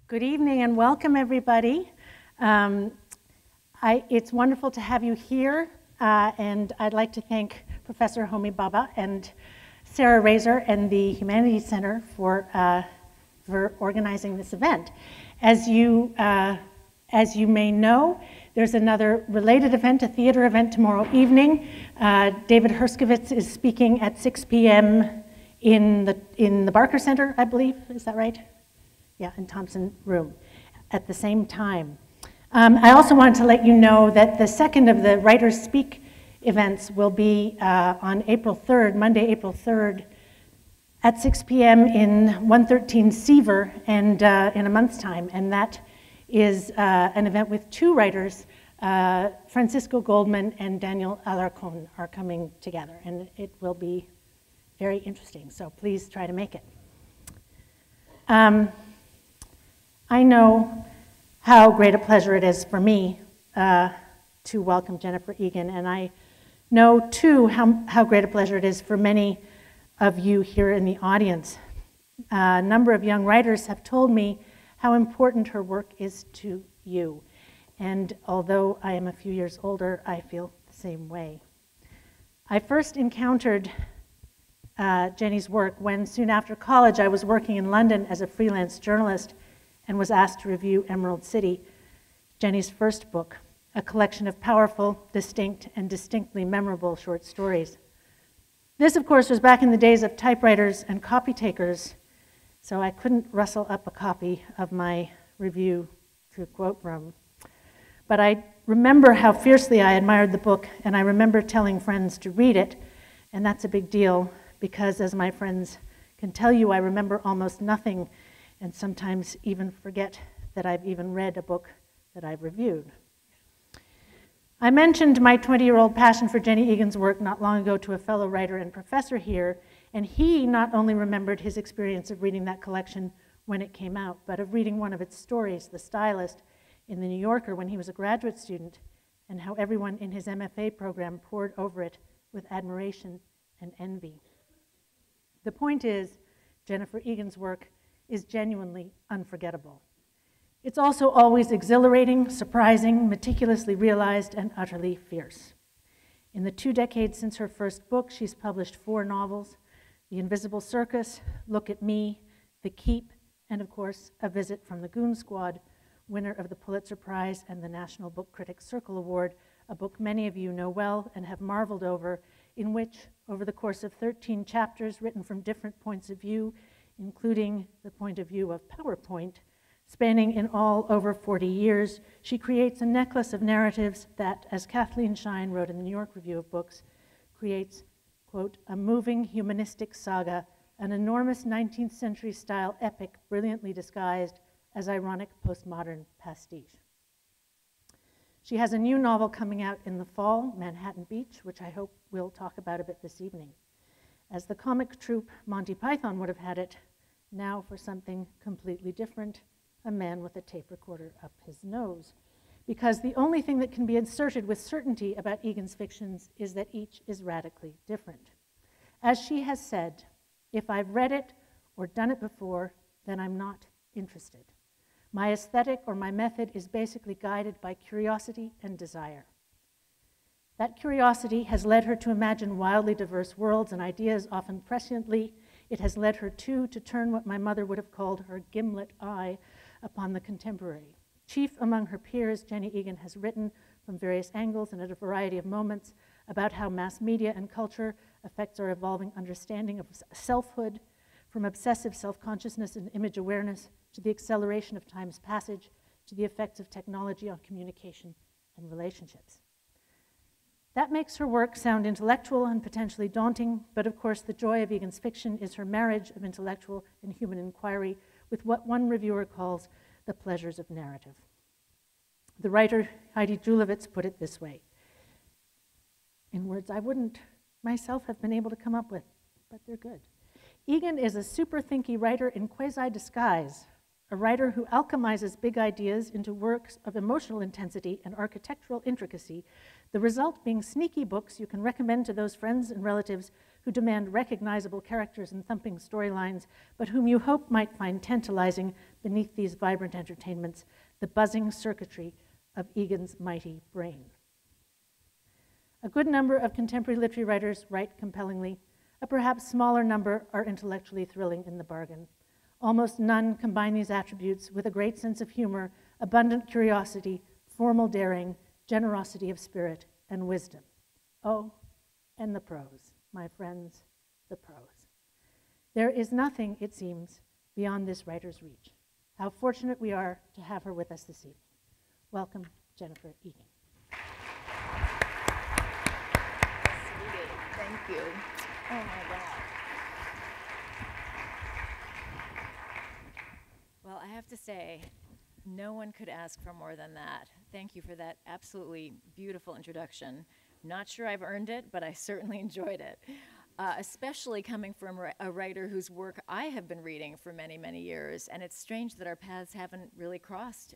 Good evening and welcome, everybody. It's wonderful to have you here, and I'd like to thank Professor Homi Bhabha and Sarah Razor and the Humanities Center for organizing this event. As you may know, there's another related event, a theater event tomorrow evening. David Herskovits is speaking at 6 p.m. in the Barker Center, I believe. Is that right? Yeah, in Thompson Room at the same time. I also wanted to let you know that the second of the Writers Speak events will be on April 3rd, Monday, April 3rd, at 6 p.m. in 113 Seaver, and in a month's time. And that is an event with two writers, Francisco Goldman and Daniel Alarcón are coming together, and it will be very interesting, so please try to make it. I know how great a pleasure it is for me to welcome Jennifer Egan, and I know too how great a pleasure it is for many of you here in the audience. A number of young writers have told me how important her work is to you, and although I am a few years older, I feel the same way. I first encountered Jenny's work when, soon after college, I was working in London as a freelance journalist and was asked to review Emerald City, Jenny's first book, a collection of powerful, distinct, and distinctly memorable short stories. This, of course, was back in the days of typewriters and copy takers, so I couldn't rustle up a copy of my review through quote room. But I remember how fiercely I admired the book, and I remember telling friends to read it, and that's a big deal because, as my friends can tell you, I remember almost nothing and sometimes even forget that I've even read a book that I've reviewed. I mentioned my 20-year-old passion for Jenny Egan's work not long ago to a fellow writer and professor here, and he not only remembered his experience of reading that collection when it came out, but of reading one of its stories, The Stylist, in The New Yorker when he was a graduate student, and how everyone in his MFA program pored over it with admiration and envy. The point is, Jennifer Egan's work is genuinely unforgettable. It's also always exhilarating, surprising, meticulously realized, and utterly fierce. In the 2 decades since her first book, she's published 4 novels: The Invisible Circus, Look at Me, The Keep, and of course, A Visit from the Goon Squad, winner of the Pulitzer Prize and the National Book Critics Circle Award, a book many of you know well and have marveled over, in which, over the course of 13 chapters written from different points of view, including the point of view of PowerPoint, spanning in all over 40 years, she creates a necklace of narratives that, as Kathleen Shine wrote in the New York Review of Books, creates, quote, a moving humanistic saga, an enormous 19th century style epic brilliantly disguised as ironic postmodern pastiche. She has a new novel coming out in the fall, Manhattan Beach, which I hope we'll talk about a bit this evening. As the comic troupe Monty Python would have had it, now for something completely different, a man with a tape recorder up his nose. Because the only thing that can be inserted with certainty about Egan's fictions is that each is radically different. As she has said, if I've read it or done it before, then I'm not interested. My aesthetic or my method is basically guided by curiosity and desire. That curiosity has led her to imagine wildly diverse worlds and ideas, often presciently. It has led her, too, to turn what my mother would have called her gimlet eye upon the contemporary. Chief among her peers, Jenny Egan has written from various angles and at a variety of moments about how mass media and culture affects our evolving understanding of selfhood, from obsessive self-consciousness and image awareness to the acceleration of time's passage to the effects of technology on communication and relationships. That makes her work sound intellectual and potentially daunting, but of course the joy of Egan's fiction is her marriage of intellectual and human inquiry with what one reviewer calls the pleasures of narrative. The writer Heidi Julavits put it this way, in words I wouldn't myself have been able to come up with, but they're good. Egan is a super-thinky writer in quasi-disguise, a writer who alchemizes big ideas into works of emotional intensity and architectural intricacy, the result being sneaky books you can recommend to those friends and relatives who demand recognizable characters and thumping storylines, but whom you hope might find tantalizing beneath these vibrant entertainments, the buzzing circuitry of Egan's mighty brain. A good number of contemporary literary writers write compellingly. A perhaps smaller number are intellectually thrilling in the bargain. Almost none combine these attributes with a great sense of humor, abundant curiosity, formal daring, generosity of spirit, and wisdom. Oh, and the prose, my friends, the prose. There is nothing, it seems, beyond this writer's reach. How fortunate we are to have her with us this evening. Welcome, Jennifer Egan. Thank you. Oh my God. Well, I have to say, no one could ask for more than that. Thank you for that absolutely beautiful introduction. Not sure I've earned it, but I certainly enjoyed it. Especially coming from a writer whose work I have been reading for many, many years. And it's strange that our paths haven't really crossed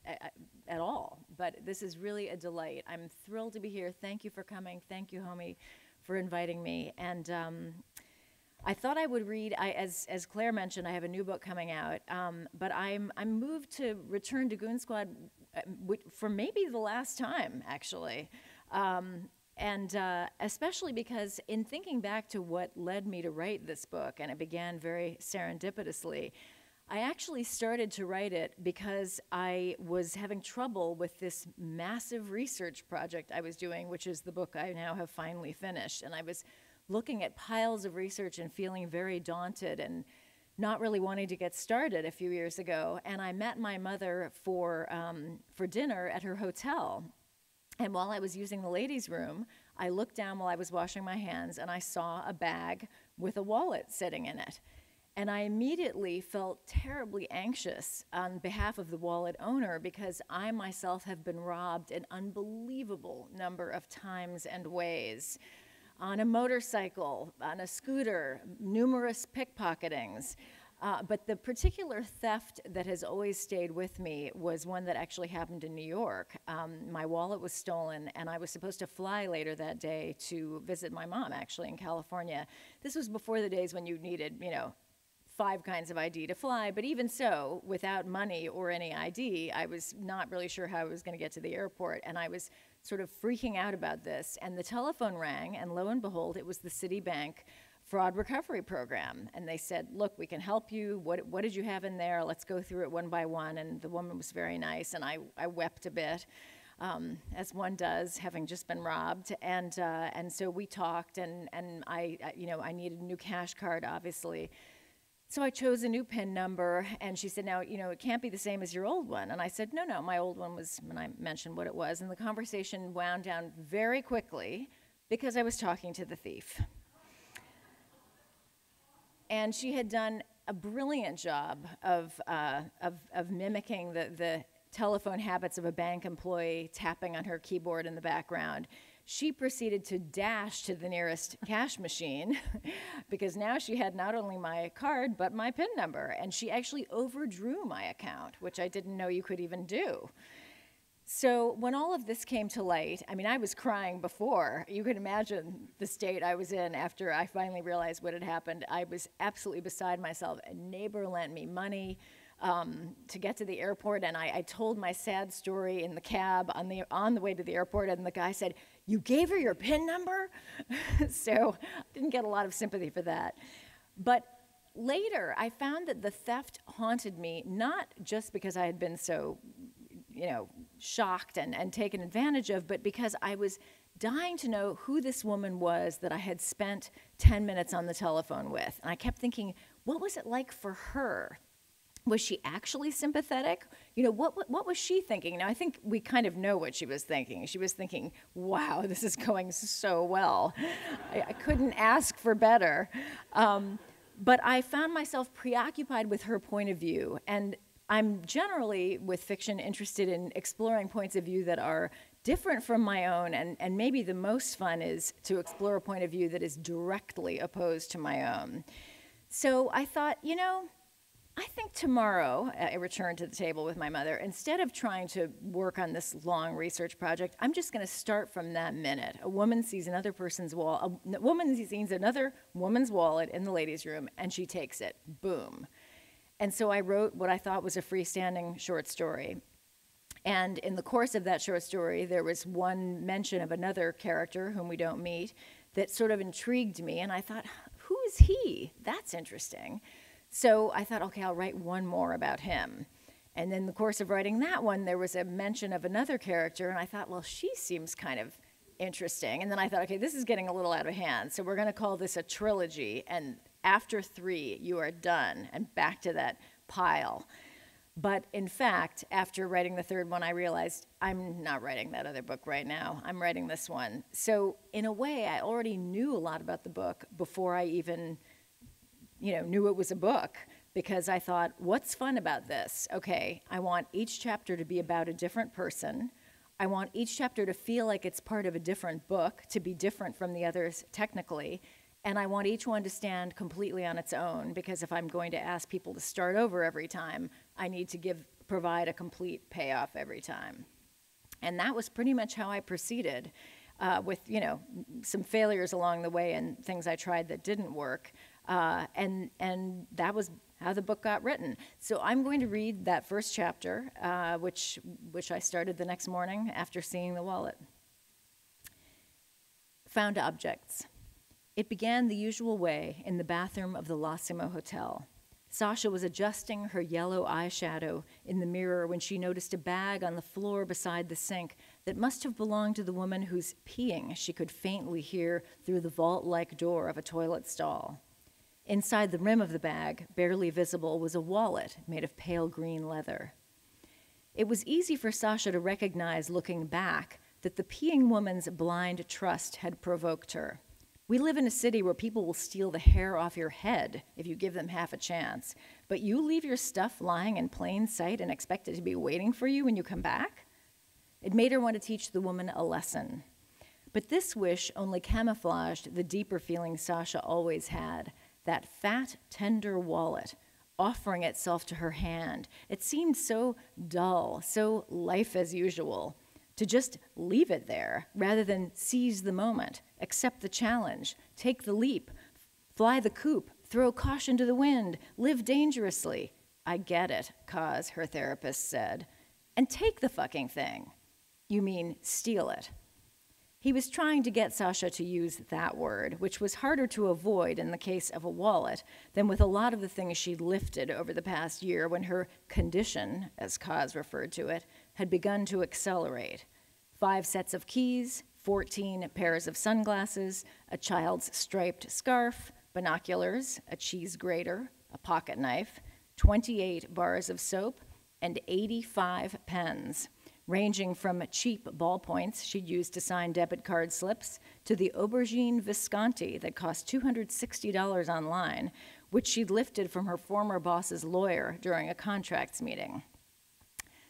at all. But this is really a delight. I'm thrilled to be here. Thank you for coming. Thank you, Homie, for inviting me. And I thought I would read, as Claire mentioned, I have a new book coming out, but I'm moved to return to Goon Squad for maybe the last time, actually. And especially because in thinking back to what led me to write this book, and it began very serendipitously, I actually started to write it because I was having trouble with this massive research project I was doing, which is the book I now have finally finished. And I was looking at piles of research and feeling very daunted and not really wanting to get started a few years ago. And I met my mother for dinner at her hotel. And while I was using the ladies' room, I looked down while I was washing my hands and I saw a bag with a wallet sitting in it. And I immediately felt terribly anxious on behalf of the wallet owner because I myself have been robbed an unbelievable number of times and ways. On a motorcycle, on a scooter, numerous pickpocketings. But the particular theft that has always stayed with me was one that actually happened in New York. My wallet was stolen, and I was supposed to fly later that day to visit my mom, actually, in California. This was before the days when you needed, 5 kinds of ID to fly, but even so, without money or any ID, I was not really sure how I was going to get to the airport, and I was sort of freaking out about this. And the telephone rang, and lo and behold, it was the Citibank fraud recovery program. And they said, look, we can help you. What did you have in there? Let's go through it one by one. And the woman was very nice, and I wept a bit, as one does, having just been robbed. And so we talked, and I needed a new cash card, obviously. So I chose a new PIN number, and she said, now, it can't be the same as your old one. And I said, no, my old one was, and I mentioned what it was, and the conversation wound down very quickly because I was talking to the thief. And she had done a brilliant job of mimicking the telephone habits of a bank employee, tapping on her keyboard in the background. She proceeded to dash to the nearest cash machine because now she had not only my card, but my PIN number. And she actually overdrew my account, which I didn't know you could even do. So when all of this came to light, I was crying before. You can imagine the state I was in after I finally realized what had happened. I was absolutely beside myself. A neighbor lent me money to get to the airport, and I told my sad story in the cab on the way to the airport, and the guy said, "You gave her your PIN number?" So I didn't get a lot of sympathy for that. But later, I found that the theft haunted me, not just because I had been so, shocked and taken advantage of, but because I was dying to know who this woman was that I had spent 10 minutes on the telephone with. And I kept thinking, what was it like for her? Was she actually sympathetic? What was she thinking? Now, I think we kind of know what she was thinking. She was thinking, wow, this is going so well. I couldn't ask for better. But I found myself preoccupied with her point of view. And I'm generally, with fiction, interested in exploring points of view that are different from my own. And maybe the most fun is to explore a point of view that is directly opposed to my own. So I thought, I think tomorrow, I return to the table with my mother. Instead of trying to work on this long research project, I'm just going to start from that minute. A woman sees another person's wall, a woman sees another woman's wallet in the ladies' room, and she takes it. Boom. And so I wrote what I thought was a freestanding short story. And in the course of that short story, there was one mention of another character whom we don't meet that sort of intrigued me. And I thought, who is he? That's interesting. So I thought, okay, I'll write one more about him. And in the course of writing that one, there was a mention of another character, and I thought, well, she seems kind of interesting. And then I thought, okay, this is getting a little out of hand, so we're going to call this a trilogy, and after 3, you are done, and back to that pile. But in fact, after writing the 3rd one, I realized I'm not writing that other book right now. I'm writing this one. So in a way, I already knew a lot about the book before I even knew it was a book, because I thought, what's fun about this? Okay, I want each chapter to be about a different person. I want each chapter to feel like it's part of a different book, to be different from the others technically, and I want each one to stand completely on its own, because if I'm going to ask people to start over every time, I need to provide a complete payoff every time. And that was pretty much how I proceeded, with some failures along the way and things I tried that didn't work. And that was how the book got written. So I'm going to read that first chapter, which I started the next morning after seeing the wallet. Found objects. It began the usual way in the bathroom of the L'Ossimo Hotel. Sasha was adjusting her yellow eyeshadow in the mirror when she noticed a bag on the floor beside the sink that must have belonged to the woman whose peeing she could faintly hear through the vault-like door of a toilet stall. Inside the rim of the bag, barely visible, was a wallet made of pale green leather. It was easy for Sasha to recognize, looking back, that the peeing woman's blind trust had provoked her. We live in a city where people will steal the hair off your head if you give them half a chance, but you leave your stuff lying in plain sight and expect it to be waiting for you when you come back? It made her want to teach the woman a lesson. But this wish only camouflaged the deeper feeling Sasha always had, that fat, tender wallet offering itself to her hand. It seemed so dull, so life as usual, to just leave it there rather than seize the moment, accept the challenge, take the leap, fly the coop, throw caution to the wind, live dangerously. I get it, Kaz, her therapist said. And take the fucking thing. You mean steal it. He was trying to get Sasha to use that word, which was harder to avoid in the case of a wallet than with a lot of the things she'd lifted over the past year when her condition, as Kaz referred to it, had begun to accelerate. 5 sets of keys, 14 pairs of sunglasses, a child's striped scarf, binoculars, a cheese grater, a pocket knife, 28 bars of soap, and 85 pens, ranging from cheap ballpoints she'd used to sign debit card slips to the aubergine Visconti that cost $260 online, which she'd lifted from her former boss's lawyer during a contracts meeting.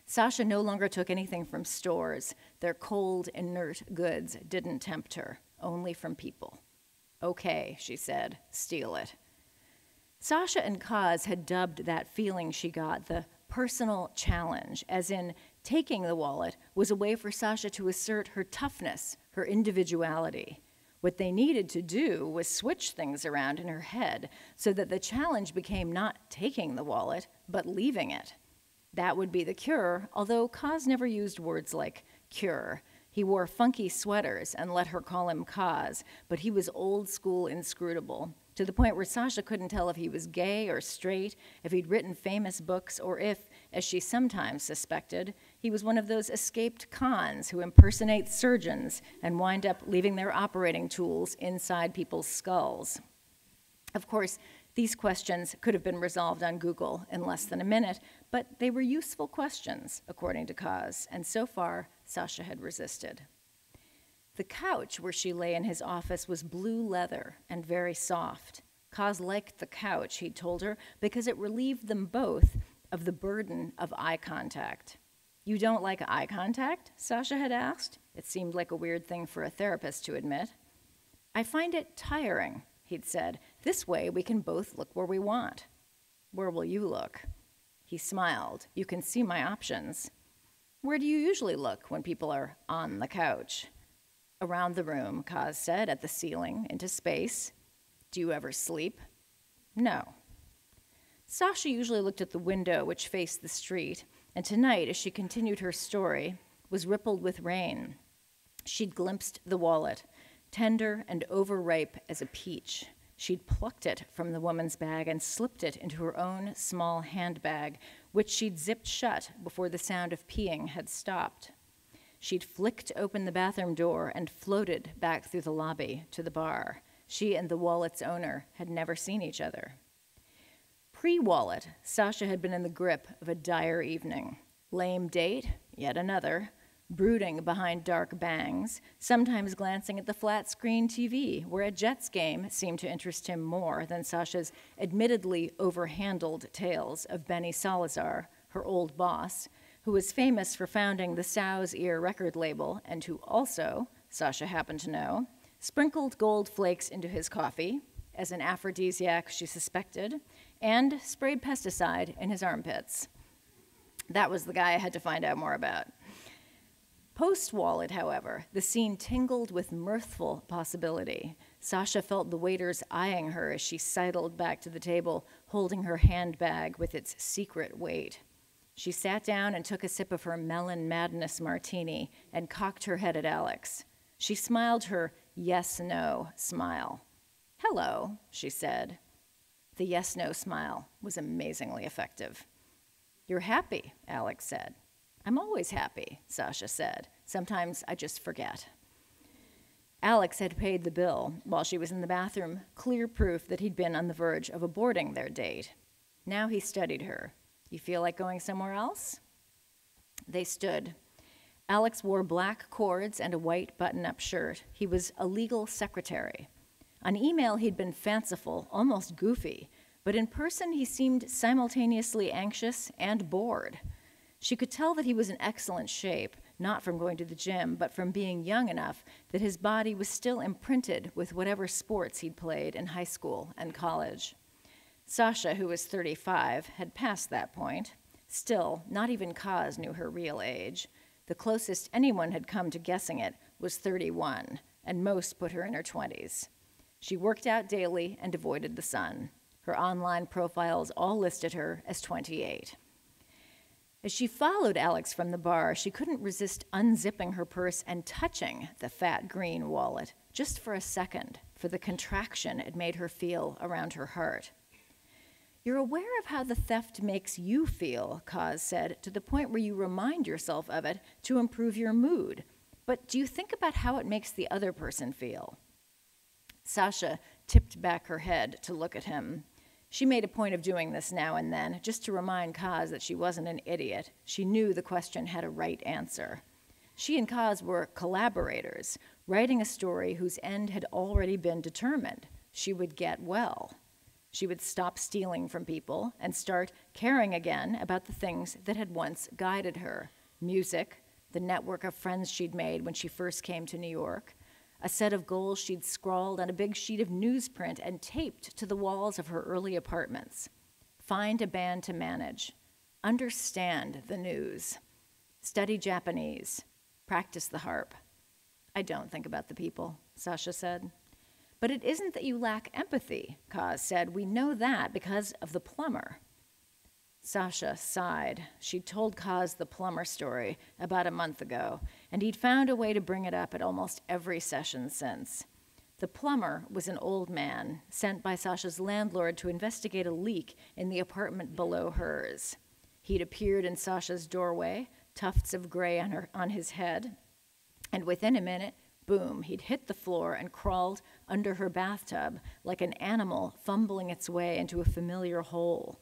Sasha no longer took anything from stores. Their cold, inert goods didn't tempt her, only from people. Okay, she said, steal it. Sasha and Kaz had dubbed that feeling she got the personal challenge, as in taking the wallet was a way for Sasha to assert her toughness, her individuality. What they needed to do was switch things around in her head so that the challenge became not taking the wallet, but leaving it. That would be the cure, although Kaz never used words like cure. He wore funky sweaters and let her call him Kaz, but he was old school inscrutable, to the point where Sasha couldn't tell if he was gay or straight, if he'd written famous books, or if, as she sometimes suspected, he was one of those escaped cons who impersonate surgeons and wind up leaving their operating tools inside people's skulls. Of course, these questions could have been resolved on Google in less than a minute, but they were useful questions, according to Kaz, and so far, Sasha had resisted. The couch where she lay in his office was blue leather and very soft. Kaz liked the couch, he'd told her, because it relieved them both of the burden of eye contact. You don't like eye contact? Sasha had asked. It seemed like a weird thing for a therapist to admit. I find it tiring, he'd said. This way we can both look where we want. Where will you look? He smiled. You can see my options. Where do you usually look when people are on the couch? Around the room, Kaz said, at the ceiling, into space. Do you ever sleep? No. Sasha usually looked at the window which faced the street, and tonight, as she continued her story, was rippled with rain. She'd glimpsed the wallet, tender and overripe as a peach. She'd plucked it from the woman's bag and slipped it into her own small handbag, which she'd zipped shut before the sound of peeing had stopped. She'd flicked open the bathroom door and floated back through the lobby to the bar. She and the wallet's owner had never seen each other. Pre-wallet, Sasha had been in the grip of a dire evening. Lame date, yet another, brooding behind dark bangs, sometimes glancing at the flat-screen TV, where a Jets game seemed to interest him more than Sasha's admittedly overhandled tales of Benny Salazar, her old boss, who was famous for founding the Sow's Ear record label and who also, Sasha happened to know, sprinkled gold flakes into his coffee, as an aphrodisiac she suspected, and sprayed pesticide in his armpits. That was the guy I had to find out more about. Post-wallet, however, the scene tingled with mirthful possibility. Sasha felt the waiters eyeing her as she sidled back to the table, holding her handbag with its secret weight. She sat down and took a sip of her melon madness martini and cocked her head at Alex. She smiled her yes-no smile. Hello, she said. The yes-no smile was amazingly effective. You're happy, Alex said. I'm always happy, Sasha said. Sometimes I just forget. Alex had paid the bill while she was in the bathroom, clear proof that he'd been on the verge of aborting their date. Now he studied her. You feel like going somewhere else? They stood. Alex wore black cords and a white button-up shirt. He was a legal secretary. On email, he'd been fanciful, almost goofy, but in person, he seemed simultaneously anxious and bored. She could tell that he was in excellent shape, not from going to the gym, but from being young enough that his body was still imprinted with whatever sports he'd played in high school and college. Sasha, who was 35, had passed that point. Still, not even Kaz knew her real age. The closest anyone had come to guessing it was 31, and most put her in her 20s. She worked out daily and avoided the sun. Her online profiles all listed her as 28. As she followed Alex from the bar, she couldn't resist unzipping her purse and touching the fat green wallet, just for a second, for the contraction it made her feel around her heart. You're aware of how the theft makes you feel, Kaz said, to the point where you remind yourself of it to improve your mood. But do you think about how it makes the other person feel? Sasha tipped back her head to look at him. She made a point of doing this now and then, just to remind Kaz that she wasn't an idiot. She knew the question had a right answer. She and Kaz were collaborators, writing a story whose end had already been determined. She would get well. She would stop stealing from people and start caring again about the things that had once guided her. Music, the network of friends she'd made when she first came to New York, a set of goals she'd scrawled on a big sheet of newsprint and taped to the walls of her early apartments. Find a band to manage. Understand the news. Study Japanese. Practice the harp. I don't think about the people, Sasha said. But it isn't that you lack empathy, Kaz said. We know that because of the plumber. Sasha sighed. She'd told Kaz the plumber story about a month ago, and he'd found a way to bring it up at almost every session since. The plumber was an old man sent by Sasha's landlord to investigate a leak in the apartment below hers. He'd appeared in Sasha's doorway, tufts of gray on his head, and within a minute, boom, he'd hit the floor and crawled under her bathtub like an animal fumbling its way into a familiar hole.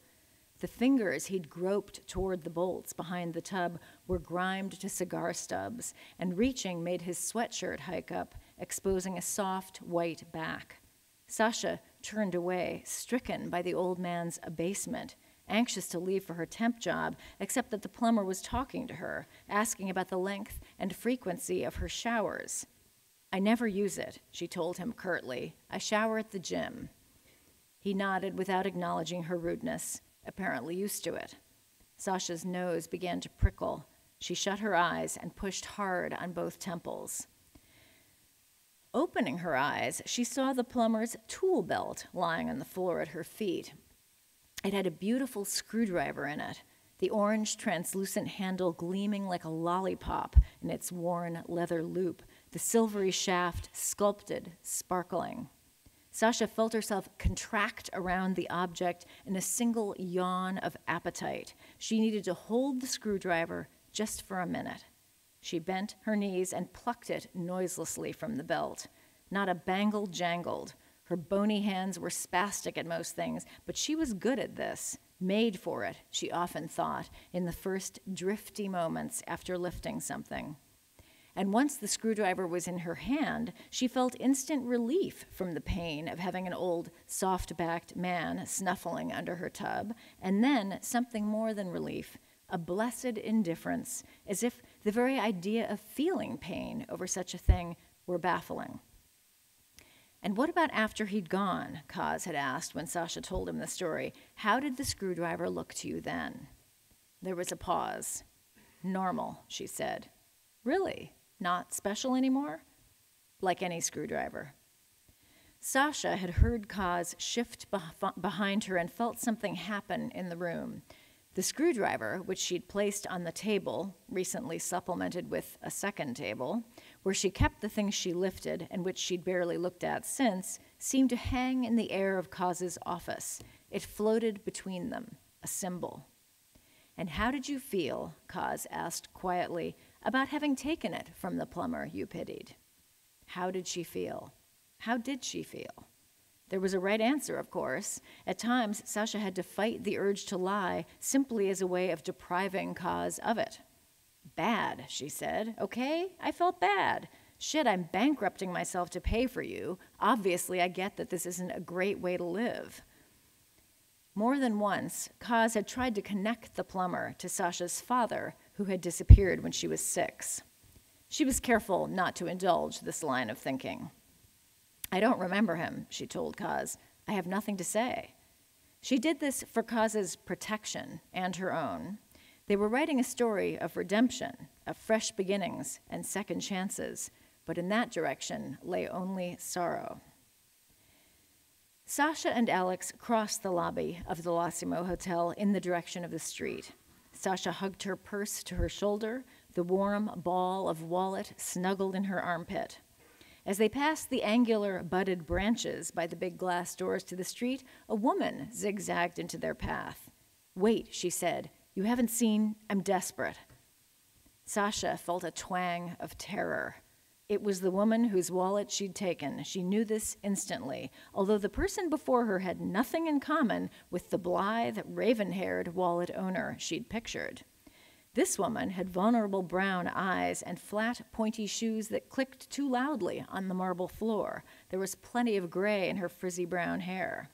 The fingers he'd groped toward the bolts behind the tub were grimed to cigar stubs, and reaching made his sweatshirt hike up, exposing a soft, white back. Sasha turned away, stricken by the old man's abasement, anxious to leave for her temp job, except that the plumber was talking to her, asking about the length and frequency of her showers. I never use it, she told him curtly. I shower at the gym. He nodded without acknowledging her rudeness. apparently used to it. Sasha's nose began to prickle. She shut her eyes and pushed hard on both temples. Opening her eyes, she saw the plumber's tool belt lying on the floor at her feet. It had a beautiful screwdriver in it, the orange translucent handle gleaming like a lollipop in its worn leather loop, the silvery shaft sculpted, sparkling. Sasha felt herself contract around the object in a single yawn of appetite. She needed to hold the screwdriver just for a minute. She bent her knees and plucked it noiselessly from the belt. Not a bangle jangled. Her bony hands were spastic at most things, but she was good at this, made for it, she often thought, in the first drifty moments after lifting something. And once the screwdriver was in her hand, she felt instant relief from the pain of having an old, soft-backed man snuffling under her tub, and then something more than relief, a blessed indifference, as if the very idea of feeling pain over such a thing were baffling. And what about after he'd gone, Kaz had asked when Sasha told him the story. How did the screwdriver look to you then? There was a pause. Normal, she said. Really? Not special anymore? Like any screwdriver. Sasha had heard Kaz shift behind her and felt something happen in the room. The screwdriver, which she'd placed on the table, recently supplemented with a second table, where she kept the things she lifted and which she'd barely looked at since, seemed to hang in the air of Kaz's office. It floated between them, a symbol. And how did you feel, Kaz asked quietly, about having taken it from the plumber you pitied? How did she feel? How did she feel? There was a right answer, of course. At times, Sasha had to fight the urge to lie simply as a way of depriving Kaz of it. Bad, she said. Okay, I felt bad. Shit, I'm bankrupting myself to pay for you. Obviously, I get that this isn't a great way to live. More than once, Kaz had tried to connect the plumber to Sasha's father, who had disappeared when she was 6. She was careful not to indulge this line of thinking. I don't remember him, she told Kaz. I have nothing to say. She did this for Kaz's protection and her own. They were writing a story of redemption, of fresh beginnings and second chances, but in that direction lay only sorrow. Sasha and Alex crossed the lobby of the L'Ossimo Hotel in the direction of the street. Sasha hugged her purse to her shoulder, the warm ball of wallet snuggled in her armpit. As they passed the angular, budded branches by the big glass doors to the street, a woman zigzagged into their path. Wait, she said. You haven't seen? I'm desperate. Sasha felt a twang of terror. It was the woman whose wallet she'd taken. She knew this instantly, although the person before her had nothing in common with the blithe, raven-haired wallet owner she'd pictured. This woman had vulnerable brown eyes and flat, pointy shoes that clicked too loudly on the marble floor. There was plenty of gray in her frizzy brown hair.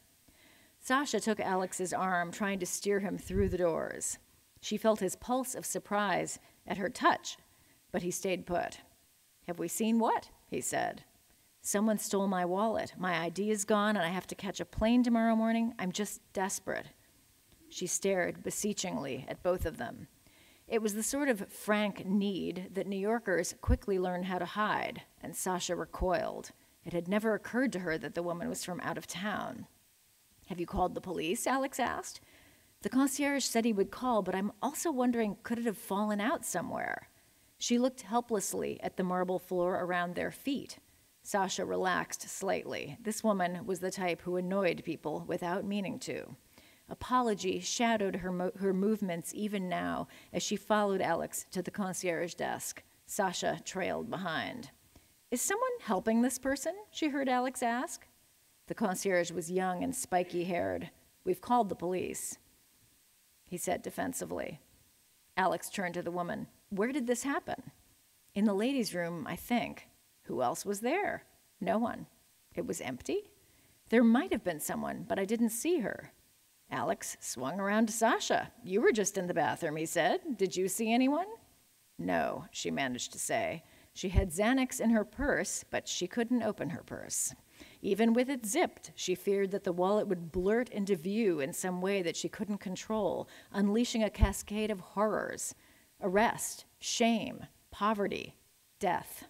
Sasha took Alex's arm, trying to steer him through the doors. She felt his pulse of surprise at her touch, but he stayed put. Have we seen what? He said. Someone stole my wallet. My ID is gone, and I have to catch a plane tomorrow morning. I'm just desperate. She stared beseechingly at both of them. It was the sort of frank need that New Yorkers quickly learn how to hide, and Sasha recoiled. It had never occurred to her that the woman was from out of town. Have you called the police? Alex asked. The concierge said he would call, but I'm also wondering, could it have fallen out somewhere? She looked helplessly at the marble floor around their feet. Sasha relaxed slightly. This woman was the type who annoyed people without meaning to. Apology shadowed her movements even now as she followed Alex to the concierge desk. Sasha trailed behind. Is someone helping this person? She heard Alex ask. The concierge was young and spiky-haired. We've called the police, he said defensively. Alex turned to the woman. Where did this happen? In the ladies' room, I think. Who else was there? No one. It was empty? There might have been someone, but I didn't see her. Alex swung around to Sasha. You were just in the bathroom, he said. Did you see anyone? No, she managed to say. She had Xanax in her purse, but she couldn't open her purse. Even with it zipped, she feared that the wallet would blurt into view in some way that she couldn't control, unleashing a cascade of horrors: arrest, shame, poverty, death.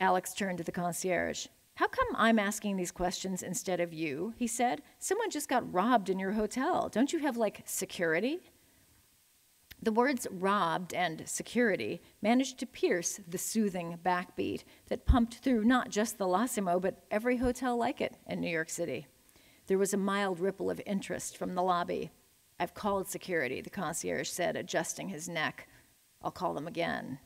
Alex turned to the concierge. "How come I'm asking these questions instead of you?" he said. "Someone just got robbed in your hotel. Don't you have, like, security?" The words robbed and security managed to pierce the soothing backbeat that pumped through not just the L'Ossimo, but every hotel like it in New York City. There was a mild ripple of interest from the lobby. "I've called security," the concierge said, adjusting his neck. "I'll call them again."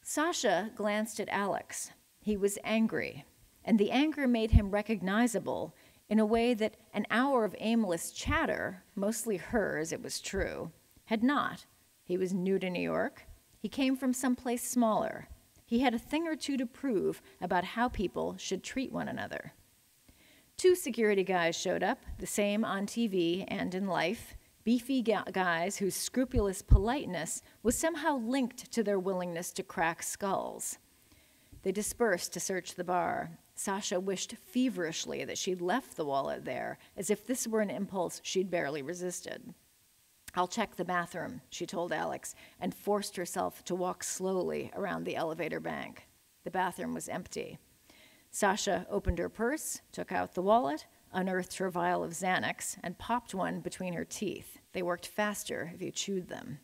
Sasha glanced at Alex. He was angry, and the anger made him recognizable in a way that an hour of aimless chatter, mostly hers, it was true, had not. He was new to New York. He came from someplace smaller. He had a thing or two to prove about how people should treat one another. 2 security guys showed up, the same on TV and in life, beefy guys whose scrupulous politeness was somehow linked to their willingness to crack skulls. They dispersed to search the bar. Sasha wished feverishly that she'd left the wallet there, as if this were an impulse she'd barely resisted. "I'll check the bathroom," she told Alex, and forced herself to walk slowly around the elevator bank. The bathroom was empty. Sasha opened her purse, took out the wallet, unearthed her vial of Xanax, and popped one between her teeth. They worked faster if you chewed them.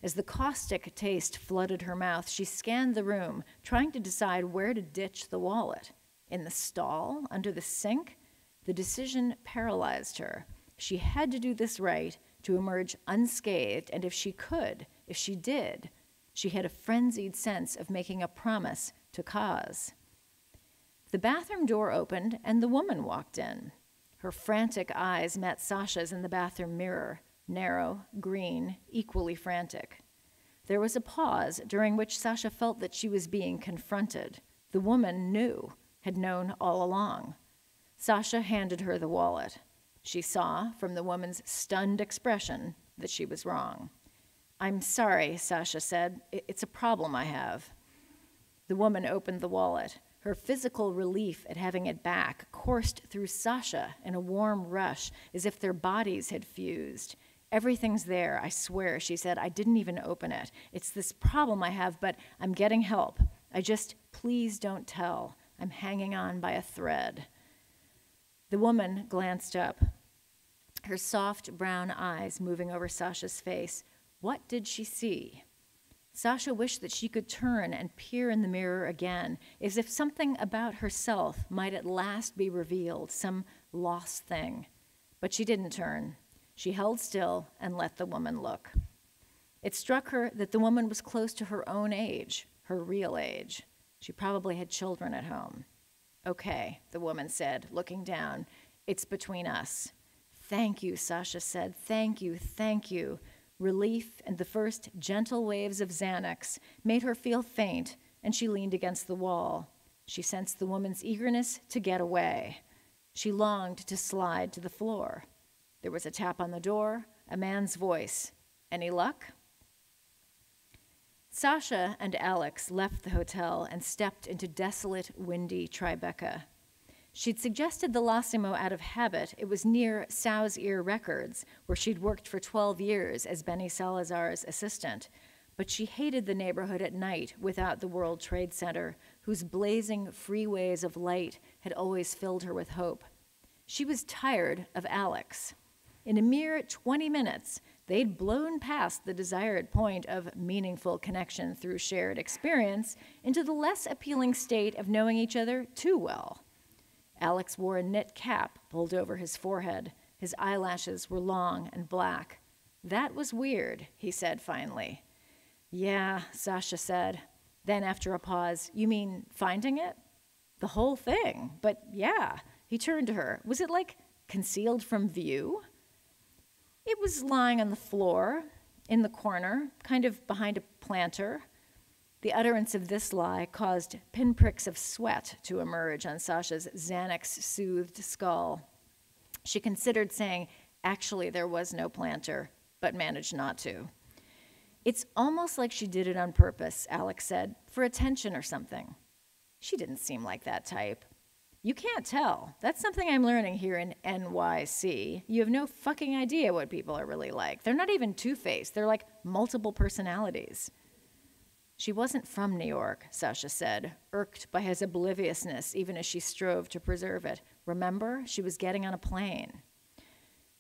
As the caustic taste flooded her mouth, she scanned the room, trying to decide where to ditch the wallet. In the stall, under the sink? The decision paralyzed her. She had to do this right to emerge unscathed, and if she could, if she did, she had a frenzied sense of making a promise to cause. The bathroom door opened, and the woman walked in. Her frantic eyes met Sasha's in the bathroom mirror, narrow, green, equally frantic. There was a pause during which Sasha felt that she was being confronted. The woman knew, had known all along. Sasha handed her the wallet. She saw, from the woman's stunned expression, that she was wrong. "I'm sorry," Sasha said. "It's a problem I have." The woman opened the wallet. Her physical relief at having it back coursed through Sasha in a warm rush, as if their bodies had fused. "Everything's there, I swear," she said. "I didn't even open it. It's this problem I have, but I'm getting help. Please don't tell. I'm hanging on by a thread." The woman glanced up, her soft brown eyes moving over Sasha's face. What did she see? Sasha wished that she could turn and peer in the mirror again, as if something about herself might at last be revealed, some lost thing. But she didn't turn. She held still and let the woman look. It struck her that the woman was close to her own age, her real age. She probably had children at home. "Okay," the woman said, looking down. "It's between us." "Thank you," Sasha said. "Thank you, thank you." Relief and the first gentle waves of Xanax made her feel faint, and she leaned against the wall. She sensed the woman's eagerness to get away. She longed to slide to the floor. There was a tap on the door, a man's voice. "Any luck?" Sasha and Alex left the hotel and stepped into desolate, windy Tribeca. She'd suggested the L'Ossimo out of habit. It was near Sow's Ear Records, where she'd worked for 12 years as Benny Salazar's assistant. But she hated the neighborhood at night without the World Trade Center, whose blazing freeways of light had always filled her with hope. She was tired of Alex. In a mere 20 minutes, they'd blown past the desired point of meaningful connection through shared experience into the less appealing state of knowing each other too well. Alex wore a knit cap pulled over his forehead. His eyelashes were long and black. "That was weird," he said finally. "Yeah," Sasha said. Then after a pause, "You mean finding it?" "The whole thing, but yeah." He turned to her. "Was it like concealed from view?" "It was lying on the floor, in the corner, kind of behind a planter." The utterance of this lie caused pinpricks of sweat to emerge on Sasha's Xanax-soothed skull. She considered saying, "Actually, there was no planter," but managed not to. "It's almost like she did it on purpose," Alex said, "for attention or something." She didn't seem like that type. You can't tell. That's something I'm learning here in NYC. You have no fucking idea what people are really like. They're not even two-faced. They're like multiple personalities. She wasn't from New York, Sasha said, irked by his obliviousness even as she strove to preserve it. Remember, she was getting on a plane.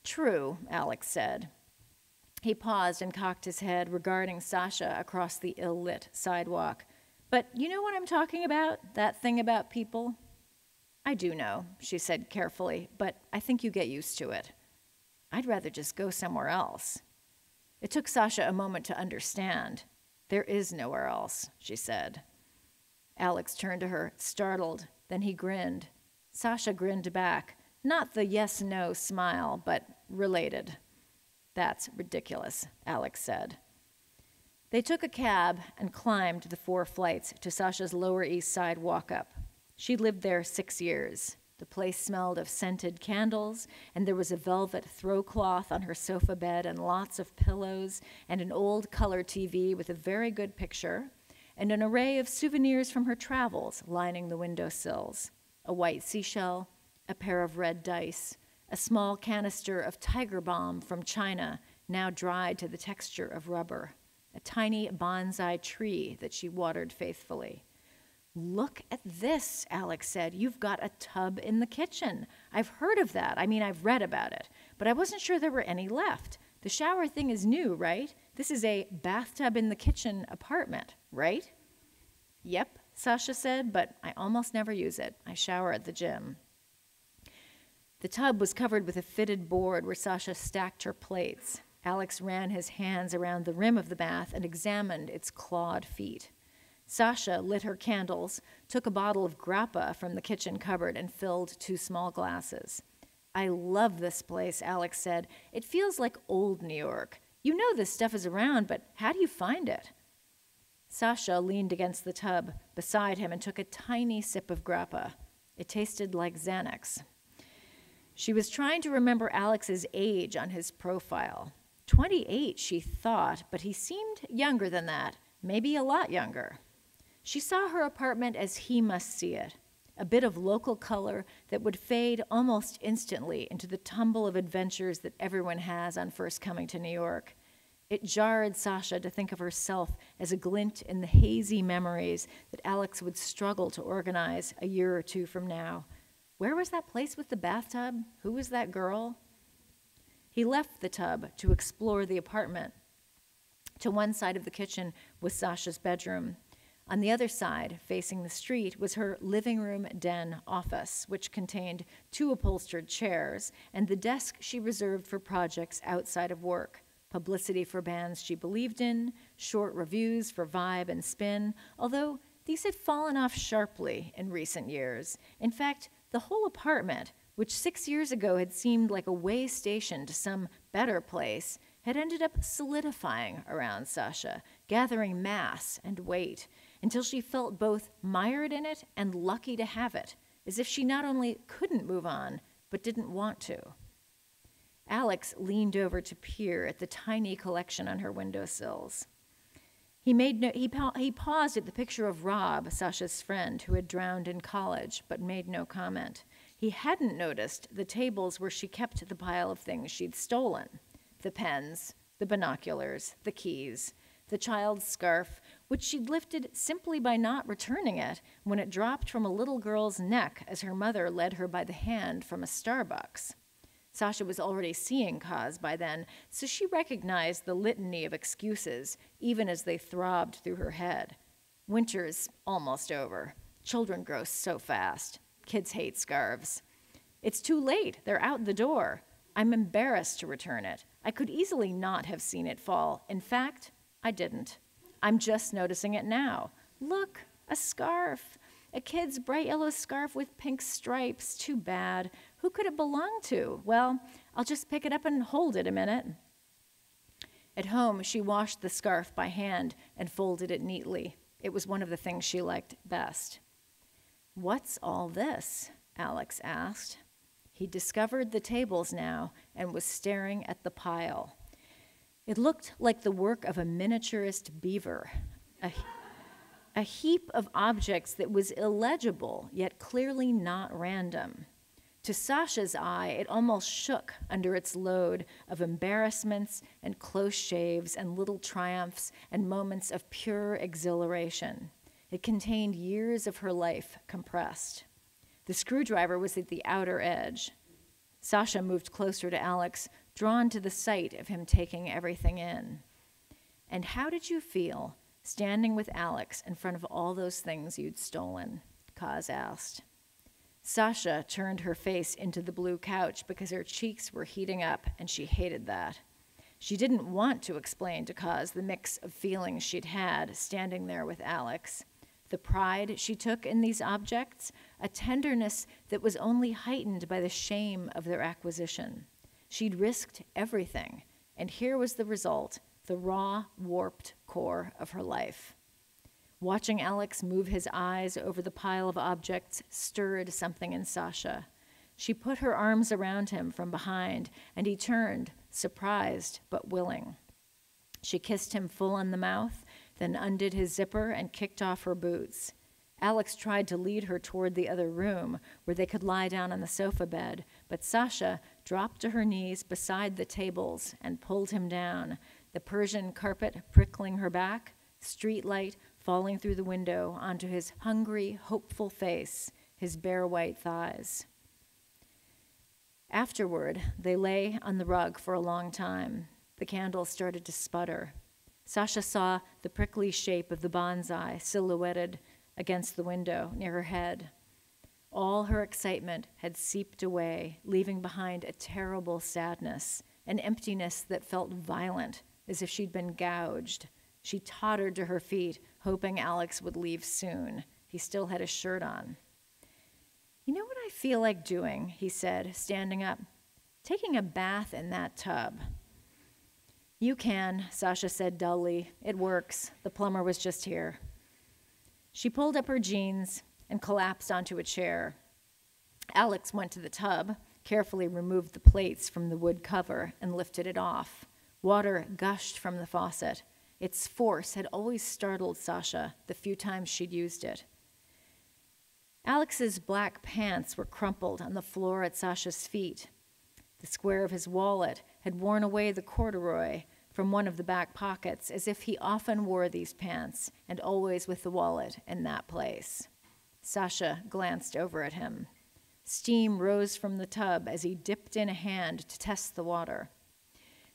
True, Alex said. He paused and cocked his head, regarding Sasha across the ill-lit sidewalk. But you know what I'm talking about? That thing about people? I do know, she said carefully, but I think you get used to it. I'd rather just go somewhere else. It took Sasha a moment to understand. There is nowhere else, she said. Alex turned to her, startled. Then he grinned. Sasha grinned back, not the yes-no smile, but related. That's ridiculous, Alex said. They took a cab and climbed the 4 flights to Sasha's Lower East Side walk-up. She'd lived there 6 years. The place smelled of scented candles, and there was a velvet throw cloth on her sofa bed and lots of pillows and an old color TV with a very good picture and an array of souvenirs from her travels lining the windowsills. A white seashell, a pair of red dice, a small canister of tiger balm from China, now dried to the texture of rubber, a tiny bonsai tree that she watered faithfully. Look at this, Alex said. You've got a tub in the kitchen. I've heard of that. I mean, I've read about it, but I wasn't sure there were any left. The shower thing is new, right? This is a bathtub in the kitchen apartment, right? Yep, Sasha said, but I almost never use it. I shower at the gym. The tub was covered with a fitted board where Sasha stacked her plates. Alex ran his hands around the rim of the bath and examined its clawed feet. Sasha lit her candles, took a bottle of grappa from the kitchen cupboard, and filled 2 small glasses. I love this place, Alex said. It feels like old New York. You know this stuff is around, but how do you find it? Sasha leaned against the tub beside him and took a tiny sip of grappa. It tasted like Xanax. She was trying to remember Alex's age on his profile. 28, she thought, but he seemed younger than that, maybe a lot younger. She saw her apartment as he must see it, a bit of local color that would fade almost instantly into the tumble of adventures that everyone has on first coming to New York. It jarred Sasha to think of herself as a glint in the hazy memories that Alex would struggle to organize a year or 2 from now. Where was that place with the bathtub? Who was that girl? He left the tub to explore the apartment. To one side of the kitchen was Sasha's bedroom. On the other side, facing the street, was her living room den office, which contained 2 upholstered chairs and the desk she reserved for projects outside of work, publicity for bands she believed in, short reviews for Vibe and Spin, although these had fallen off sharply in recent years. In fact, the whole apartment, which 6 years ago had seemed like a way station to some better place, had ended up solidifying around Sasha, gathering mass and weight, until she felt both mired in it and lucky to have it, as if she not only couldn't move on, but didn't want to. Alex leaned over to peer at the tiny collection on her windowsills. He paused at the picture of Rob, Sasha's friend, who had drowned in college, but made no comment. He hadn't noticed the tables where she kept the pile of things she'd stolen. The pens, the binoculars, the keys, the child's scarf, which she'd lifted simply by not returning it when it dropped from a little girl's neck as her mother led her by the hand from a Starbucks. Sasha was already seeing Kaz by then, so she recognized the litany of excuses, even as they throbbed through her head. Winter's almost over. Children grow so fast. Kids hate scarves. It's too late. They're out the door. I'm embarrassed to return it. I could easily not have seen it fall. In fact, I didn't. I'm just noticing it now. Look, a scarf. A kid's bright yellow scarf with pink stripes. Too bad. Who could it belong to? Well, I'll just pick it up and hold it a minute. At home, she washed the scarf by hand and folded it neatly. It was one of the things she liked best. What's all this? Alex asked. He discovered the tables now and was staring at the pile. It looked like the work of a miniaturist beaver. a heap of objects that was illegible, yet clearly not random. To Sasha's eye, it almost shook under its load of embarrassments and close shaves and little triumphs and moments of pure exhilaration. It contained years of her life compressed. The screwdriver was at the outer edge. Sasha moved closer to Alex, drawn to the sight of him taking everything in. "And how did you feel standing with Alex in front of all those things you'd stolen?" Kaz asked. Sasha turned her face into the blue couch because her cheeks were heating up, and she hated that. She didn't want to explain to Kaz the mix of feelings she'd had standing there with Alex. The pride she took in these objects, a tenderness that was only heightened by the shame of their acquisition. She'd risked everything, and here was the result, the raw, warped core of her life. Watching Alex move his eyes over the pile of objects stirred something in Sasha. She put her arms around him from behind, and he turned, surprised but willing. She kissed him full on the mouth, then undid his zipper and kicked off her boots. Alex tried to lead her toward the other room, where they could lie down on the sofa bed, but Sasha dropped to her knees beside the tables and pulled him down, the Persian carpet prickling her back, street light falling through the window onto his hungry, hopeful face, his bare white thighs. Afterward, they lay on the rug for a long time. The candle started to sputter. Sasha saw the prickly shape of the bonsai silhouetted against the window near her head. All her excitement had seeped away, leaving behind a terrible sadness, an emptiness that felt violent, as if she'd been gouged. She tottered to her feet, hoping Alex would leave soon. He still had his shirt on. "You know what I feel like doing?" he said, standing up. "Taking a bath in that tub." "You can," Sasha said dully. "It works. The plumber was just here." She pulled up her jeans and collapsed onto a chair. Alex went to the tub, carefully removed the plates from the wood cover, and lifted it off. Water gushed from the faucet. Its force had always startled Sasha the few times she'd used it. Alex's black pants were crumpled on the floor at Sasha's feet. The square of his wallet had worn away the corduroy from one of the back pockets, as if he often wore these pants, and always with the wallet in that place. Sasha glanced over at him. Steam rose from the tub as he dipped in a hand to test the water.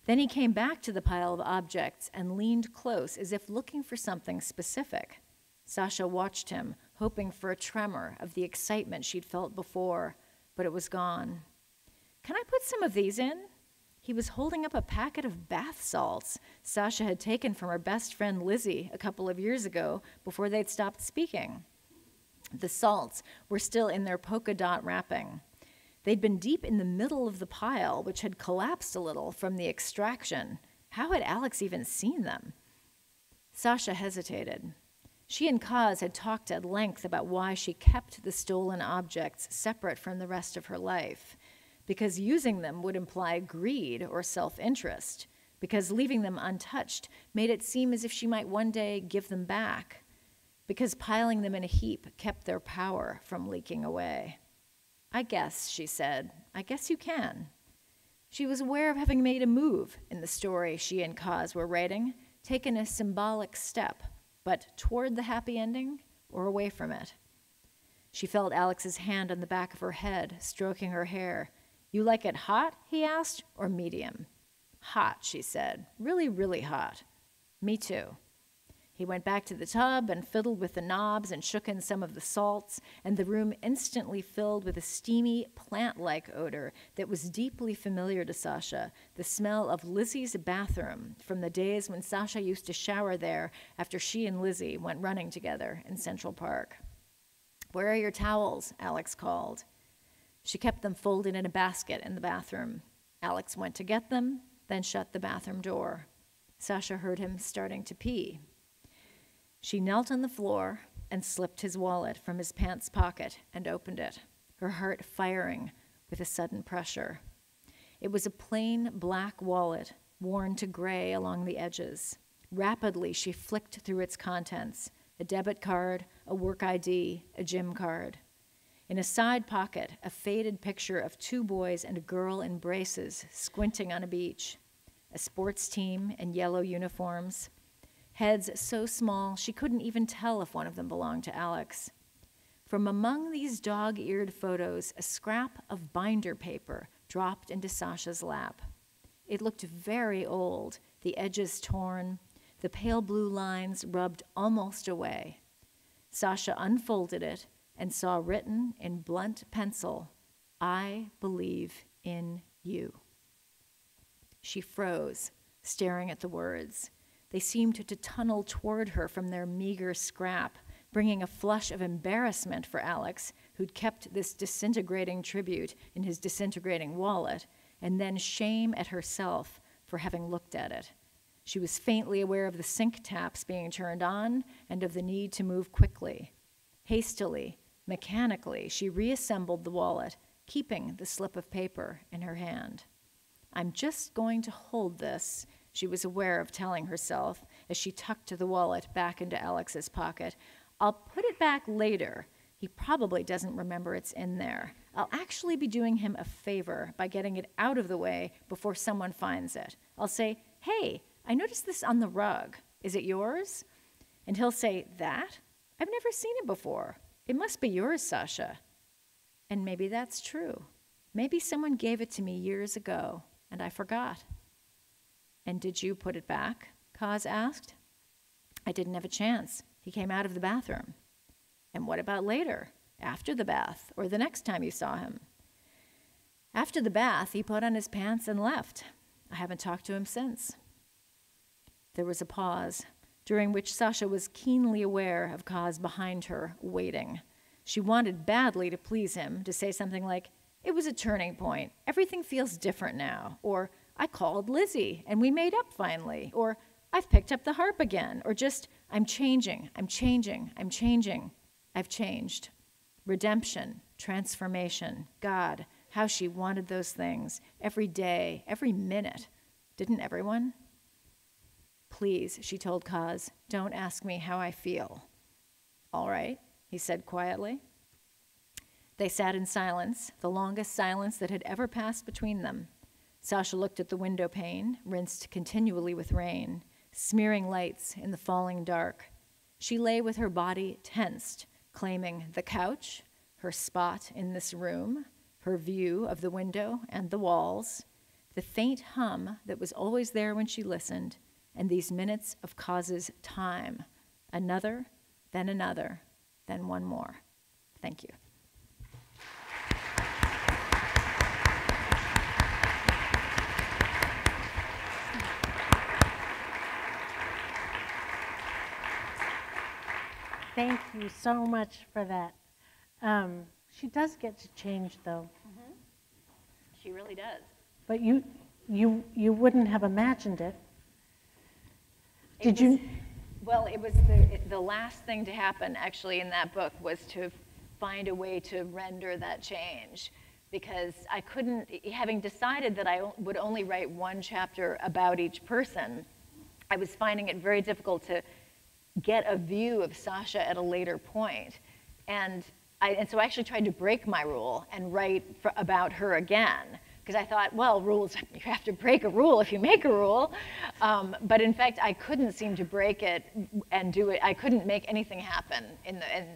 Then he came back to the pile of objects and leaned close, as if looking for something specific. Sasha watched him, hoping for a tremor of the excitement she'd felt before, but it was gone. "Can I put some of these in?" He was holding up a packet of bath salts Sasha had taken from her best friend Lizzie a couple of years ago before they'd stopped speaking. The salts were still in their polka dot wrapping. They'd been deep in the middle of the pile, which had collapsed a little from the extraction. How had Alex even seen them? Sasha hesitated. She and Kaz had talked at length about why she kept the stolen objects separate from the rest of her life, because using them would imply greed or self-interest, because leaving them untouched made it seem as if she might one day give them back, because piling them in a heap kept their power from leaking away. "I guess," she said, "I guess you can." She was aware of having made a move in the story she and Kaz were writing, taken a symbolic step, but toward the happy ending or away from it. She felt Alex's hand on the back of her head, stroking her hair. "You like it hot?" he asked, "or medium?" "Hot," she said. "Really, really hot." "Me too." He went back to the tub and fiddled with the knobs and shook in some of the salts, and the room instantly filled with a steamy, plant-like odor that was deeply familiar to Sasha, the smell of Lizzie's bathroom from the days when Sasha used to shower there after she and Lizzie went running together in Central Park. "Where are your towels?" Alex called. She kept them folded in a basket in the bathroom. Alex went to get them, then shut the bathroom door. Sasha heard him starting to pee. She knelt on the floor and slipped his wallet from his pants pocket and opened it, her heart firing with a sudden pressure. It was a plain black wallet, worn to gray along the edges. Rapidly, she flicked through its contents, a debit card, a work ID, a gym card. In a side pocket, a faded picture of 2 boys and a girl in braces squinting on a beach, a sports team in yellow uniforms, heads so small she couldn't even tell if one of them belonged to Alex. From among these dog-eared photos, a scrap of binder paper dropped into Sasha's lap. It looked very old, the edges torn, the pale blue lines rubbed almost away. Sasha unfolded it and saw written in blunt pencil, "I believe in you." She froze, staring at the words. They seemed to tunnel toward her from their meager scrap, bringing a flush of embarrassment for Alex, who'd kept this disintegrating tribute in his disintegrating wallet, and then shame at herself for having looked at it. She was faintly aware of the sink taps being turned on and of the need to move quickly. Hastily, mechanically, she reassembled the wallet, keeping the slip of paper in her hand. "I'm just going to hold this," she was aware of telling herself as she tucked the wallet back into Alex's pocket. "I'll put it back later. He probably doesn't remember it's in there. I'll actually be doing him a favor by getting it out of the way before someone finds it. I'll say, 'Hey, I noticed this on the rug. Is it yours?' And he'll say, 'That? I've never seen it before. It must be yours, Sasha.' And maybe that's true. Maybe someone gave it to me years ago, and I forgot." "And did you put it back?" Kaz asked. "I didn't have a chance. He came out of the bathroom." "And what about later, after the bath, or the next time you saw him?" "After the bath, he put on his pants and left. I haven't talked to him since." There was a pause, during which Sasha was keenly aware of Kaz behind her, waiting. She wanted badly to please him, to say something like, "It was a turning point. Everything feels different now," or "I called Lizzie, and we made up finally," or "I've picked up the harp again," or just, "I'm changing, I'm changing, I'm changing. I've changed." Redemption, transformation, God, how she wanted those things, every day, every minute. Didn't everyone? "Please," she told Kaz, "don't ask me how I feel." "All right," he said quietly. They sat in silence, the longest silence that had ever passed between them. Sasha looked at the window pane, rinsed continually with rain, smearing lights in the falling dark. She lay with her body tensed, claiming the couch, her spot in this room, her view of the window and the walls, the faint hum that was always there when she listened, and these minutes of Kaz's time, another, then one more. Thank you. Thank you so much for that. She does get to change, though. Mm-hmm. She really does. But you wouldn't have imagined it. Did you? Well, it was the last thing to happen, actually, in that book was to find a way to render that change. Because I couldn't, having decided that I would only write one chapter about each person, I was finding it very difficult to get a view of Sasha at a later point. And so I actually tried to break my rule and write about her again. Because I thought, well, rules, you have to break a rule if you make a rule. But in fact, I couldn't seem to break it and do it. I couldn't make anything happen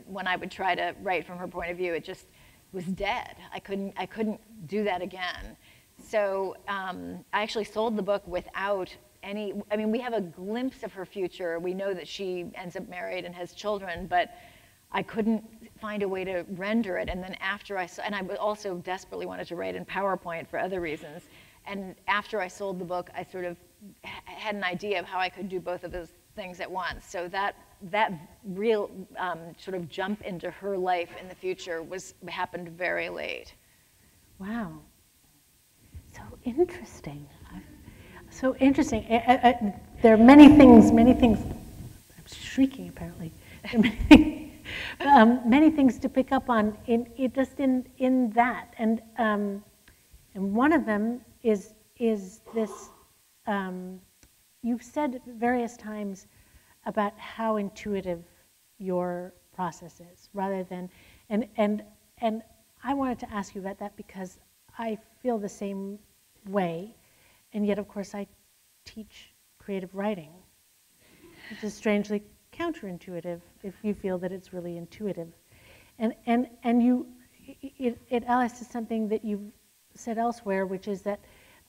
when I would try to write from her point of view. It just was dead. I couldn't do that again. So I actually sold the book without any, I mean, we have a glimpse of her future. We know that she ends up married and has children, but I couldn't find a way to render it. And then after I saw, and I also desperately wanted to write in PowerPoint for other reasons. And after I sold the book, I sort of had an idea of how I could do both of those things at once. So that real sort of jump into her life in the future happened very late. Wow. So interesting. So interesting. There are many things, I'm shrieking apparently. Many things to pick up on in that. And one of them is this, you've said various times about how intuitive your process is, rather than, and I wanted to ask you about that because I feel the same way, and yet of course I teach creative writing, which is strangely counterintuitive if you feel that it's really intuitive. And you, it allies to something that you've said elsewhere, which is that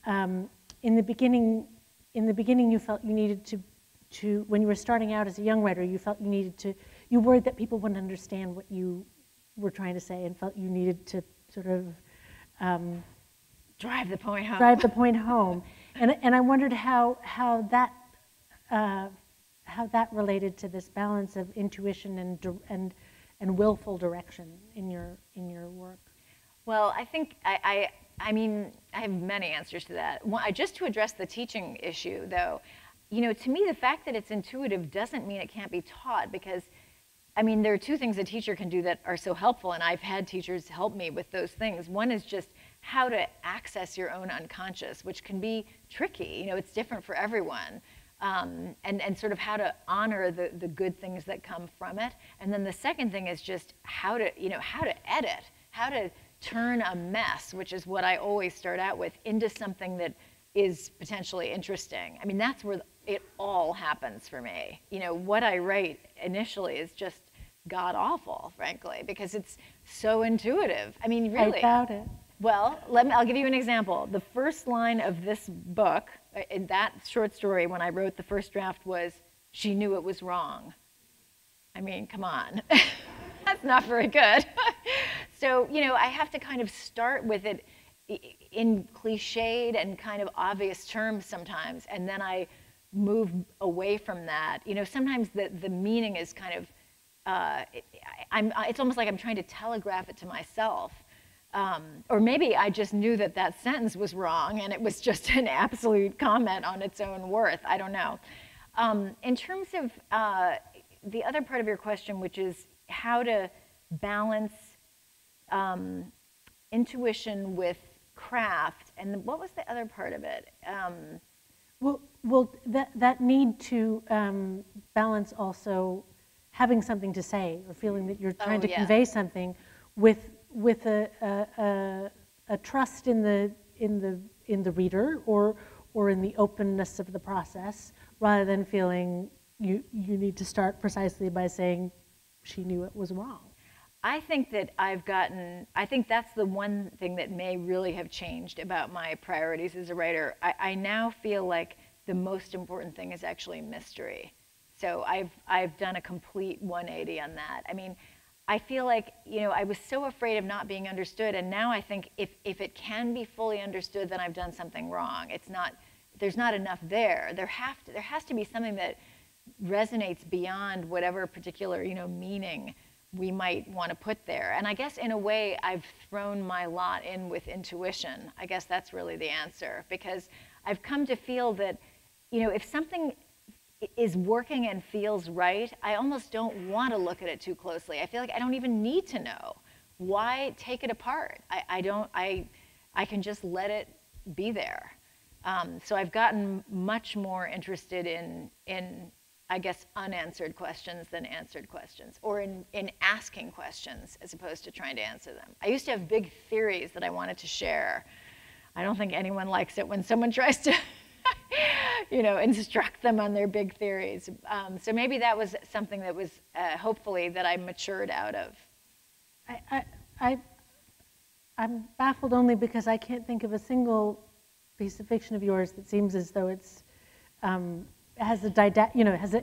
in the beginning you felt you needed to, when you were starting out as a young writer, you felt you needed to, you worried that people wouldn't understand what you were trying to say and felt you needed to sort of drive the point home. Drive the point home. And I wondered how that related to this balance of intuition and willful direction in your work. Well, I think I mean, I have many answers to that. Just to address the teaching issue, though, you know, to me, the fact that it's intuitive doesn't mean it can't be taught, because, I mean, there are two things a teacher can do that are so helpful, and I've had teachers help me with those things. One is just how to access your own unconscious, which can be tricky. You know, it's different for everyone. And sort of how to honor the good things that come from it. And then the second thing is just how to edit, how to turn a mess, which is what I always start out with, into something that is potentially interesting. I mean, that's where it all happens for me. You know, what I write initially is just god-awful, frankly, because it's so intuitive. I mean, really. I doubt it. Well, I'll give you an example. The first line of this book, in that short story, when I wrote the first draft, was, "She knew it was wrong." I mean, come on. That's not very good. So, you know, I have to kind of start with it in cliched and kind of obvious terms sometimes, and then I move away from that. You know, sometimes the meaning is kind of, it's almost like I'm trying to telegraph it to myself. Or maybe I just knew that that sentence was wrong and it was just an absolute comment on its own worth. I don't know. In terms of the other part of your question, which is how to balance intuition with craft, and what was the other part of it? Well, that need to balance also having something to say or feeling that you're trying to convey something with a trust in the reader or in the openness of the process, rather than feeling you need to start precisely by saying she knew it was wrong. I think that I think that's the one thing that may really have changed about my priorities as a writer. I now feel like the most important thing is actually mystery. So I've done a complete 180 on that. I mean, I feel like, you know, I was so afraid of not being understood, and now I think if it can be fully understood, then I've done something wrong. There's not enough there. There has to be something that resonates beyond whatever particular, you know, meaning we might want to put there. And I guess in a way I've thrown my lot in with intuition. I guess that's really the answer, because I've come to feel that, you know, if something is working and feels right, I almost don't want to look at it too closely. I feel like I don't even need to know. Why take it apart? I can just let it be there. So I've gotten much more interested in I guess, unanswered questions than answered questions, or in asking questions as opposed to trying to answer them. I used to have big theories that I wanted to share. I don't think anyone likes it when someone tries to you know, instruct them on their big theories. So maybe that was something that was, hopefully, that I matured out of. I'm baffled only because I can't think of a single piece of fiction of yours that seems as though it's has a you know, has a.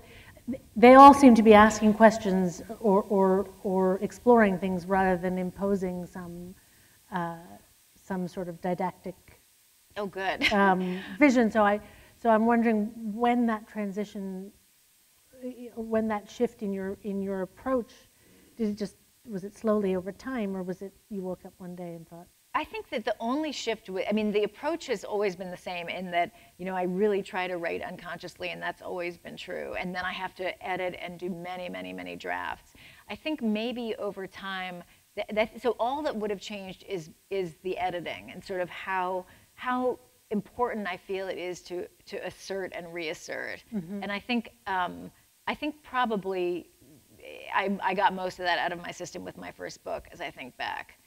They all seem to be asking questions or exploring things rather than imposing some sort of didactic. Oh, good. Vision. So I'm wondering when that transition, when that shift in your approach, was it slowly over time, or was it you woke up one day and thought? I think that the only shift, I mean, the approach has always been the same in that, you know, I really try to write unconsciously, and that's always been true. And then I have to edit and do many, many, many drafts. I think maybe over time, so all that would have changed is the editing and sort of how important I feel it is to assert and reassert. Mm-hmm. And I think probably I got most of that out of my system with my first book, as I think back.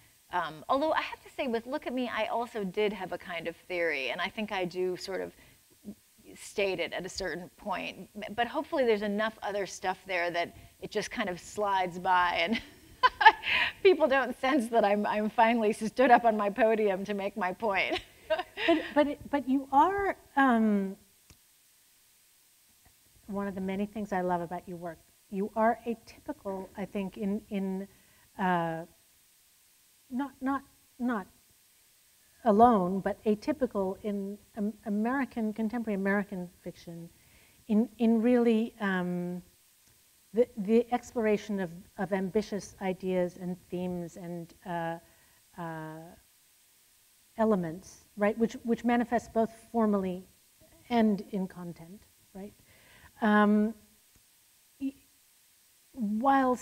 Although I have to say, with Look at Me, I also did have a kind of theory, and I think I do sort of state it at a certain point. But hopefully there's enough other stuff there that it just kind of slides by, and people don't sense that I'm finally stood up on my podium to make my point. but you are, one of the many things I love about your work, you are atypical, I think, in not alone, but atypical in contemporary American fiction, in really the exploration of ambitious ideas and themes and elements, right, which manifest both formally and in content, right? While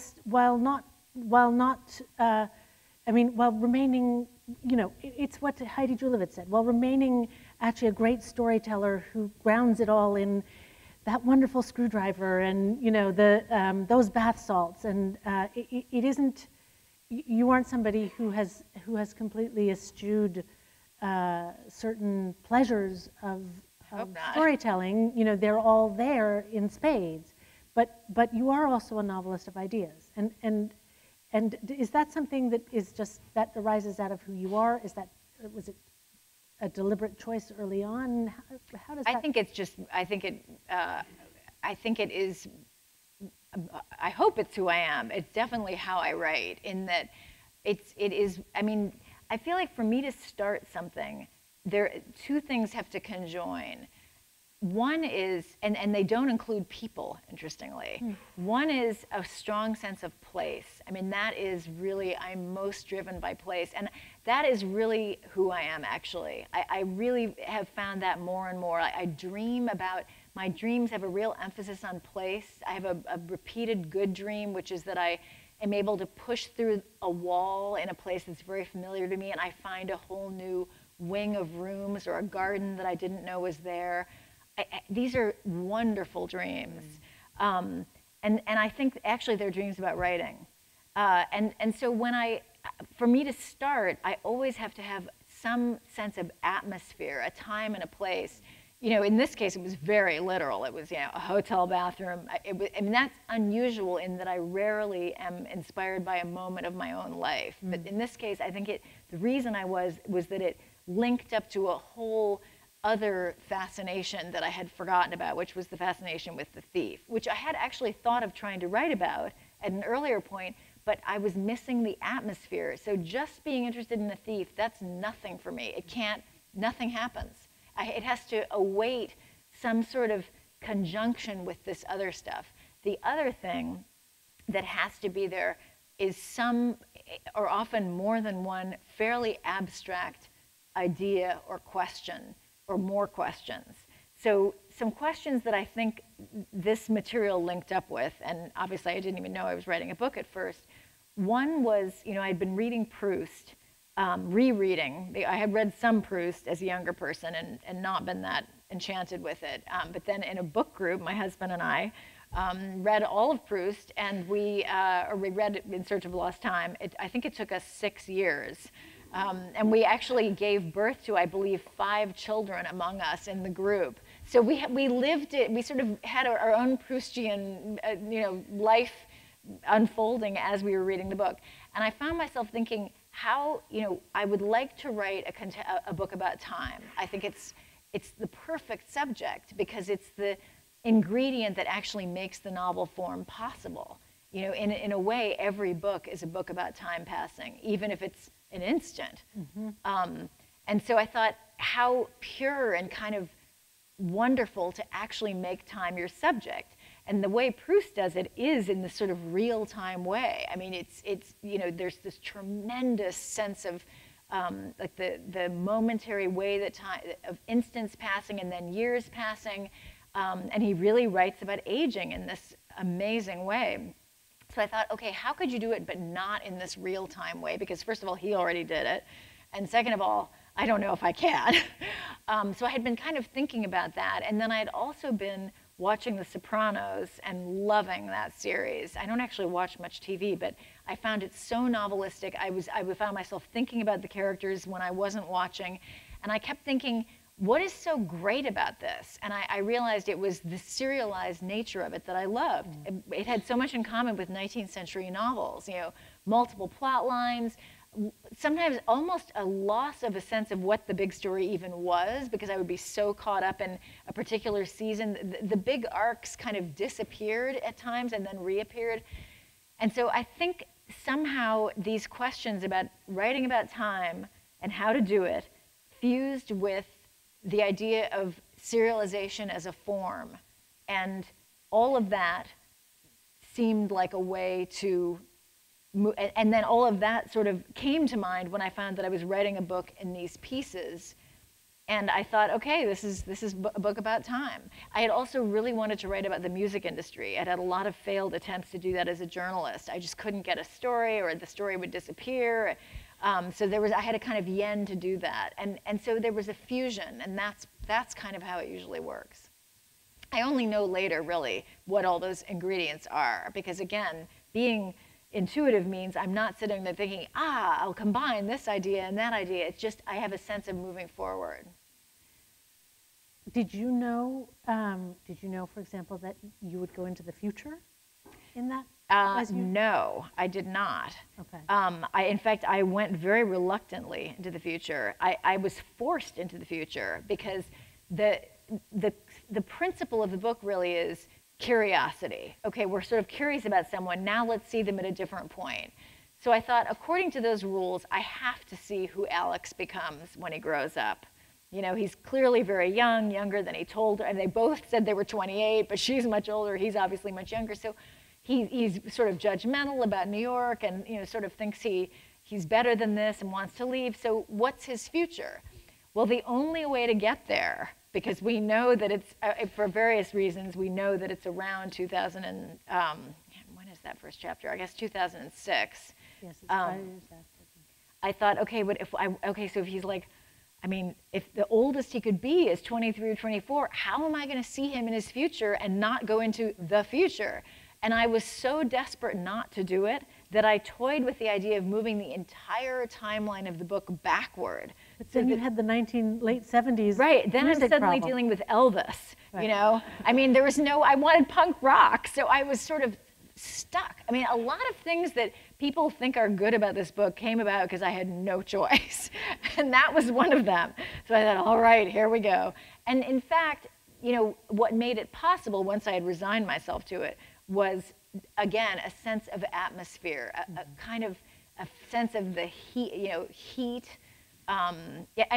remaining, it's what Heidi Julavit said, while remaining actually a great storyteller who grounds it all in that wonderful screwdriver and, those bath salts. And it isn't, you aren't somebody who has completely eschewed certain pleasures of storytelling. They're all there in spades. But you are also a novelist of ideas. And is that something that is just, that arises out of who you are? Was it a deliberate choice early on? How does that? I think it is, I hope it's who I am. It's definitely how I write, in that it is, I feel like for me to start something, two things have to conjoin. One is, and they don't include people, interestingly. One is a strong sense of place. That is really, I'm most driven by place. And that is really who I am, actually. I really have found that more and more. I dream about, my dreams have a real emphasis on place. I have a repeated good dream, which is that I am able to push through a wall in a place that's very familiar to me, and I find a whole new wing of rooms or a garden that I didn't know was there. These are wonderful dreams. And I think actually they're dreams about writing. And so for me to start, I always have to have some sense of atmosphere, a time and a place. In this case, it was very literal. It was, a hotel bathroom. That's unusual in that I rarely am inspired by a moment of my own life. But in this case, I think the reason I was that it linked up to a whole other fascination that I had forgotten about, which was the fascination with the thief, which I had actually thought of trying to write about at an earlier point, but I was missing the atmosphere. So just being interested in the thief, that's nothing for me. Nothing happens. It has to await some sort of conjunction with this other stuff. The other thing that has to be there is some, or often more than one, fairly abstract idea or question, or more questions. So some questions that I think this material linked up with, and obviously I didn't even know I was writing a book at first. One was, I'd been reading Proust, rereading. I had read some Proust as a younger person and not been that enchanted with it. But then in a book group, my husband and I read all of Proust, and we read In Search of Lost Time. I think it took us 6 years. And we actually gave birth to, I believe, 5 children among us in the group. So we lived it. We sort of had our own Proustian, life unfolding as we were reading the book. And I found myself thinking how, I would like to write a book about time. I think it's the perfect subject because it's the ingredient that actually makes the novel form possible. In a way, every book is a book about time passing, even if it's an instant. And so I thought how pure and kind of wonderful to actually make time your subject. And the way Proust does it is in this sort of real-time way. It's there's this tremendous sense of like the momentary way that time, of instants passing and then years passing. And he really writes about aging in this amazing way. So I thought, okay, how could you do it but not in this real-time way? Because first of all, he already did it. And second of all, I don't know if I can. So I had been kind of thinking about that. And then I had also been watching The Sopranos and loving that series. I don't actually watch much TV, but I found it so novelistic. I found myself thinking about the characters when I wasn't watching, and I kept thinking, what is so great about this? And I realized it was the serialized nature of it that I loved. It had so much in common with 19th century novels, you know, multiple plot lines, sometimes almost a loss of a sense of what the big story even was, because I would be so caught up in a particular season. The big arcs kind of disappeared at times and then reappeared. And so I think somehow these questions about writing about time and how to do it fused with the idea of serialization as a form. And all of that seemed like a way to move, and then all of that sort of came to mind when I found that I was writing a book in these pieces. And I thought, okay, this is a book about time. I had also really wanted to write about the music industry. I'd had a lot of failed attempts to do that as a journalist. I just couldn't get a story, or the story would disappear. So I had a kind of yen to do that. And so there was a fusion, and that's kind of how it usually works. I only know later, really, what all those ingredients are, because again, being intuitive means I'm not sitting there thinking, I'll combine this idea and that idea. It's just I have a sense of moving forward. Did you know, for example, that you would go into the future in that? No, I did not. Okay. In fact, I went very reluctantly into the future. I was forced into the future because the principle of the book really is curiosity. Okay, we're sort of curious about someone. Now let's see them at a different point. So I thought, according to those rules, I have to see who Alex becomes when he grows up. You know, he's clearly very young, younger than he told her, and they both said they were 28, but she's much older, he's obviously much younger. So he's sort of judgmental about New York, and sort of thinks he's better than this and wants to leave. So what's his future? Well, the only way to get there, because we know that it's, for various reasons, we know that it's around 2000 and, when is that first chapter? I guess 2006. Yes, it's 5 years after. I thought, okay, but so if he's like, I mean, if the oldest he could be is 23 or 24, how am I going to see him in his future and not go into the future? And I was so desperate not to do it that I toyed with the idea of moving the entire timeline of the book backward. But then you had the late 70s. Right, then I'm suddenly dealing with Elvis, right. I mean, I wanted punk rock, so I was sort of stuck. I mean, a lot of things that people think are good about this book came about because I had no choice. And that was one of them. So I thought, all right, here we go. And in fact, what made it possible once I had resigned myself to it was, again, a sense of atmosphere, a kind of a sense of the heat. I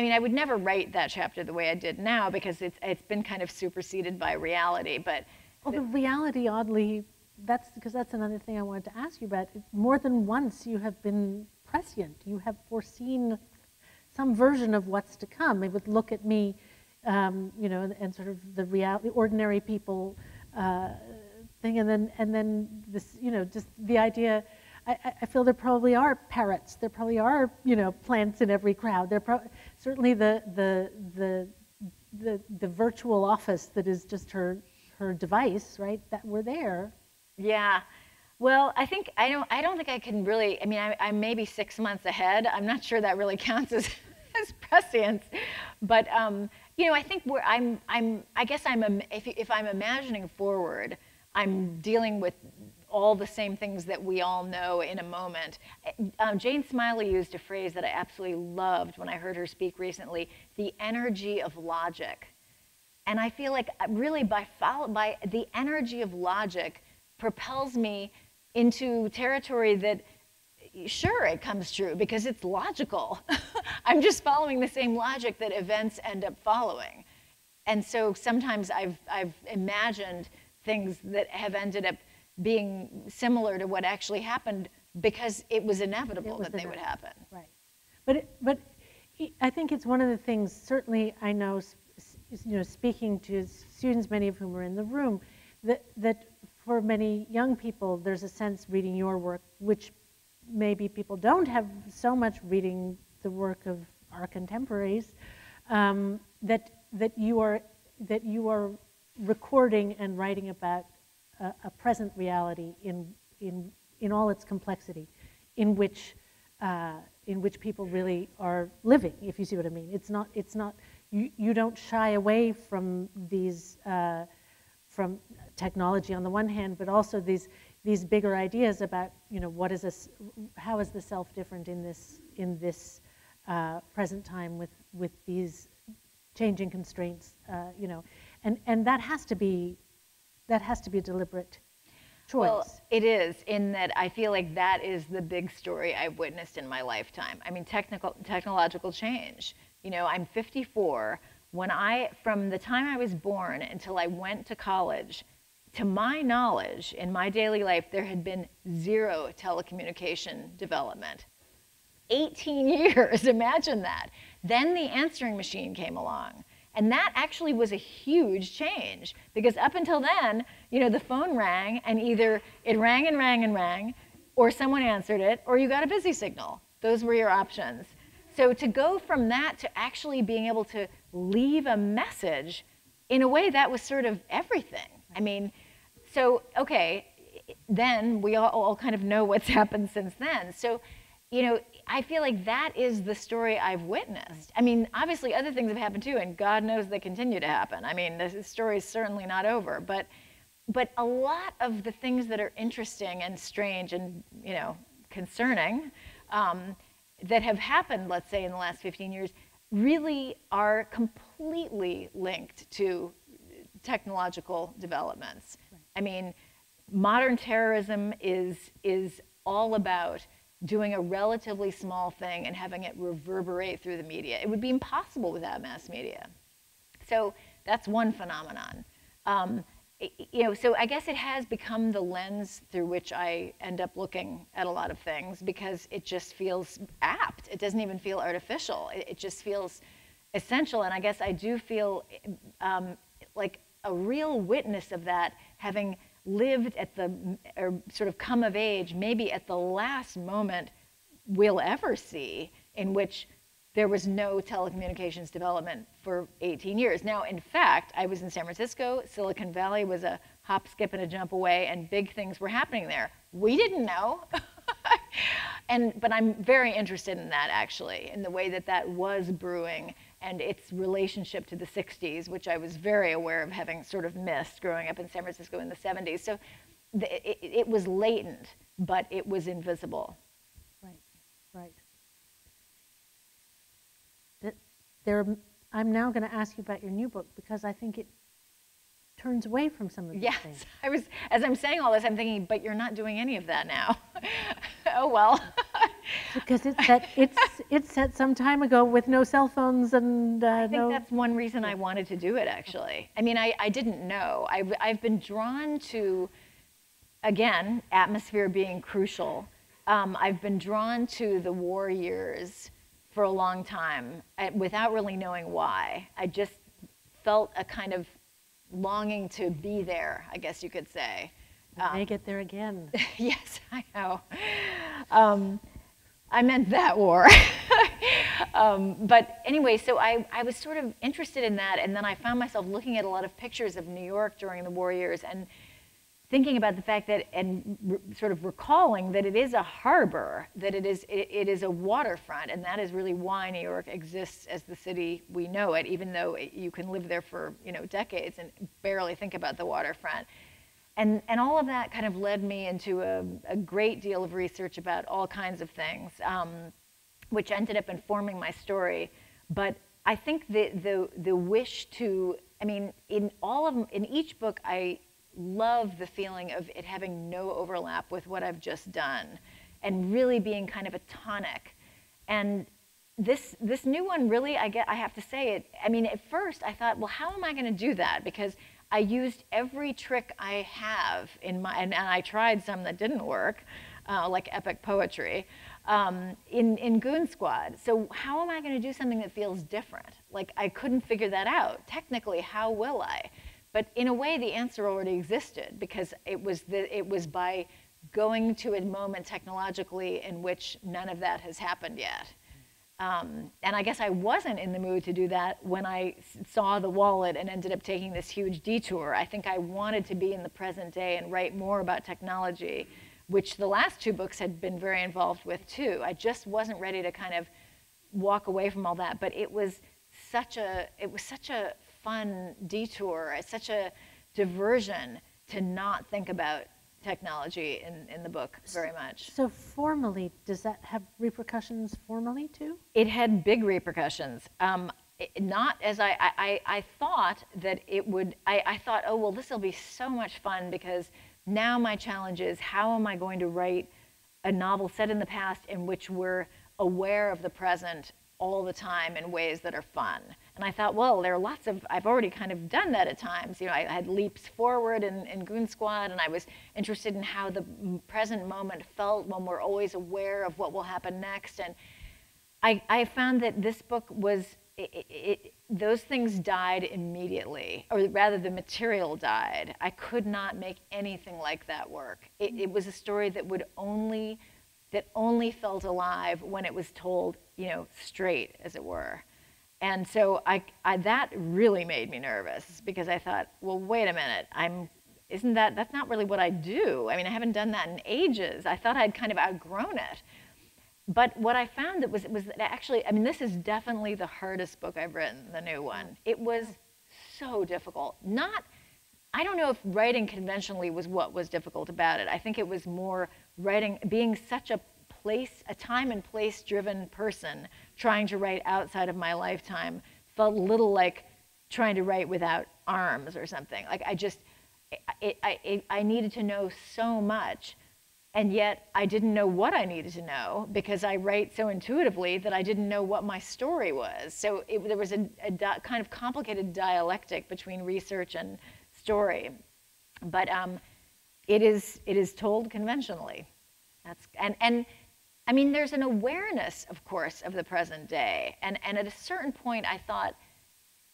mean, I would never write that chapter the way I did now because it's been kind of superseded by reality. But the reality, oddly, that's another thing I wanted to ask you about. More than once, you have been prescient. You have foreseen some version of what's to come. It would look at me, and sort of the ordinary people thing, and then this, just the idea. I feel there probably are parrots. There probably are, plants in every crowd. Certainly the virtual office that is just her device, right? That we're there. Yeah. Well, I don't think I can really. I mean, I'm maybe 6 months ahead. I'm not sure that really counts as prescience, but I think if I'm imagining forward, I'm dealing with all the same things that we all know in a moment. Jane Smiley used a phrase that I absolutely loved when I heard her speak recently: the energy of logic. And I feel like really by the energy of logic propels me into territory that, sure, it comes true because it's logical. I'm just following the same logic that events end up following. And so sometimes I've imagined things that have ended up being similar to what actually happened because it was inevitable that they would happen. Right. But I think it's one of the things, certainly I know, speaking to students, many of whom are in the room, that for many young people, there's a sense reading your work, which maybe people don't have so much reading the work of our contemporaries, that you are recording and writing about a present reality in all its complexity, in which people really are living, if you see what I mean. It's not. You don't shy away from these from technology on the one hand, but also these bigger ideas about, you know, what is this? How is the self different in this present time with these changing constraints? You know, and that has to be a deliberate choice. Well, it is, in that I feel like that is the big story I've witnessed in my lifetime. I mean, technological change. You know, I'm 54. From the time I was born until I went to college, to my knowledge, in my daily life, there had been zero telecommunication development. 18 years, imagine that. Then the answering machine came along. And that actually was a huge change, because up until then, you know, the phone rang, and either it rang and rang and rang, or someone answered it, or you got a busy signal. Those were your options. So to go from that to actually being able to leave a message, in a way, that was sort of everything. I mean, so, okay, then we all kind of know what's happened since then. So, you know, I feel like that is the story I've witnessed. I mean, obviously other things have happened too, and God knows they continue to happen. I mean, this story is certainly not over, but a lot of the things that are interesting and strange and, you know, concerning that have happened, let's say, in the last 15 years, really are completely linked to technological developments. Right. I mean, modern terrorism is all about doing a relatively small thing and having it reverberate through the media. It would be impossible without mass media. So that's one phenomenon. You know, so I guess it has become the lens through which I end up looking at a lot of things, because it just feels apt. It doesn't even feel artificial. It just feels essential. And I guess I do feel like a real witness of that, having lived at or sort of come of age, maybe at the last moment we'll ever see, in which there was no telecommunications development for 18 years. Now, in fact, I was in San Francisco. Silicon Valley was a hop, skip, and a jump away, and big things were happening there. We didn't know. But I'm very interested in that, actually, in the way that was brewing, and its relationship to the 60s, which I was very aware of having sort of missed growing up in San Francisco in the 70s. So it was latent, but it was invisible. Right, right. I'm now going to ask you about your new book, because I think it turns away from some of these things. Yes, as I'm saying all this, I'm thinking, but you're not doing any of that now. Oh, well. Because it's set some time ago with no cell phones and I think that's one reason I wanted to do it, actually. I mean, I didn't know. I've been drawn to, again, atmosphere being crucial. I've been drawn to the war years for a long time, without really knowing why. I just felt a kind of longing to be there, I guess you could say. You may get there again. Yes, I know. I meant that war. But anyway, so I was sort of interested in that, and then I found myself looking at a lot of pictures of New York during the war years, and thinking about the fact that, and sort of recalling that it is a harbor, that it is a waterfront, and that is really why New York exists as the city we know it, even though you can live there for, you know, decades and barely think about the waterfront. And all of that kind of led me into a great deal of research about all kinds of things, which ended up informing my story. But I think the wish to, I mean, in each book, I love the feeling of it having no overlap with what I've just done, and really being kind of a tonic. And this new one, really, I have to say it. I mean, at first I thought, well, how am I going to do that? Because I used every trick I have in my, and I tried some that didn't work, like epic poetry, in Goon Squad. So how am I going to do something that feels different? Like, I couldn't figure that out. Technically, how will I? But in a way, the answer already existed, because it was by going to a moment technologically in which none of that has happened yet. And I guess I wasn't in the mood to do that when I saw the wallet and ended up taking this huge detour. I think I wanted to be in the present day and write more about technology, which the last 2 books had been very involved with too. I just wasn't ready to kind of walk away from all that, but it was such a fun detour, such a diversion to not think about technology in the book very much. So formally, does that have repercussions formally too? It had big repercussions. Not as I thought that it would. I thought, oh, well, this will be so much fun because now my challenge is how am I going to write a novel set in the past in which we're aware of the present all the time in ways that are fun. And I thought, well, there are lots of, I've already kind of done that at times. You know, I had leaps forward in Goon Squad, and I was interested in how the present moment felt when we're always aware of what will happen next. And I found that this book was, those things died immediately, or rather the material died. I could not make anything like that work. It was a story that only felt alive when it was told, you know, straight, as it were. And so that really made me nervous because I thought, well, wait a minute, that's not really what I do. I mean, I haven't done that in ages. I thought I'd kind of outgrown it. But what I found was that actually, I mean, this is definitely the hardest book I've written, the new one. It was so difficult. I don't know if writing conventionally was what was difficult about it. I think it was more writing, being such a time and place driven person, trying to write outside of my lifetime felt a little like trying to write without arms or something. Like I needed to know so much, and yet I didn't know what I needed to know because I write so intuitively that I didn't know what my story was. So there was a kind of complicated dialectic between research and story. But it is told conventionally. And I mean, there's an awareness, of course, of the present day. And at a certain point, I thought,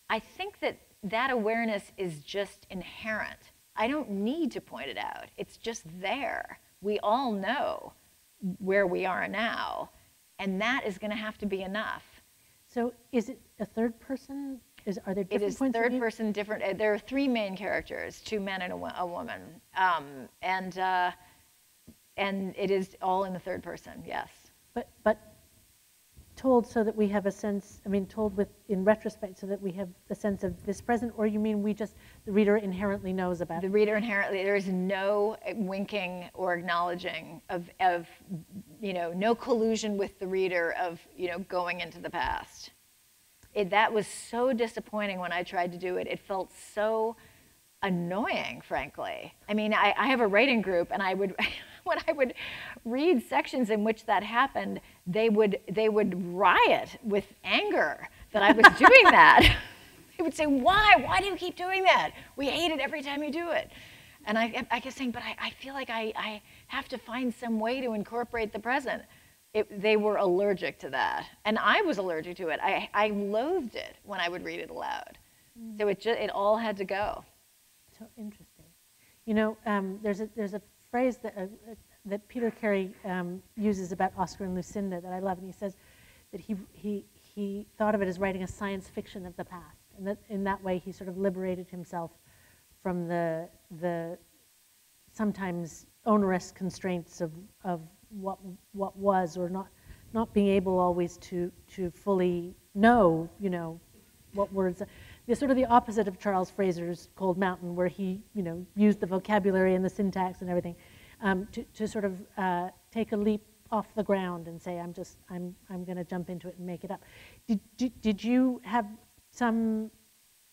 I think that awareness is just inherent. I don't need to point it out. It's just there. We all know where we are now. And that is going to have to be enough. So is it a third person? Are there different points of view? It is third person, different. There are 3 main characters, 2 men and a woman. And it is all in the third person, yes. But told so that we have a sense, I mean, told in retrospect so that we have a sense of this present, or you mean the reader inherently knows about it? The reader inherently, there is no winking or acknowledging of you know, no collusion with the reader of, you know, going into the past. That was so disappointing when I tried to do it. It felt so annoying, frankly. I mean, I have a writing group, and when I would read sections in which that happened, they would riot with anger that I was doing that. They would say, why do you keep doing that? We hate it every time you do it. And I kept saying, but I feel like I have to find some way to incorporate the present. They were allergic to that. And I was allergic to it. I loathed it when I would read it aloud. So it all had to go. So interesting. You know, there's a phrase that Peter Carey uses about Oscar and Lucinda that I love, and he says that he thought of it as writing a science fiction of the past, and that in that way he sort of liberated himself from the sometimes onerous constraints of what was, or not being able always to fully know, you know, what words. They're sort of the opposite of Charles Fraser's Cold Mountain, where he, you know, used the vocabulary and the syntax and everything to sort of take a leap off the ground and say, I'm going to jump into it and make it up. Did you have some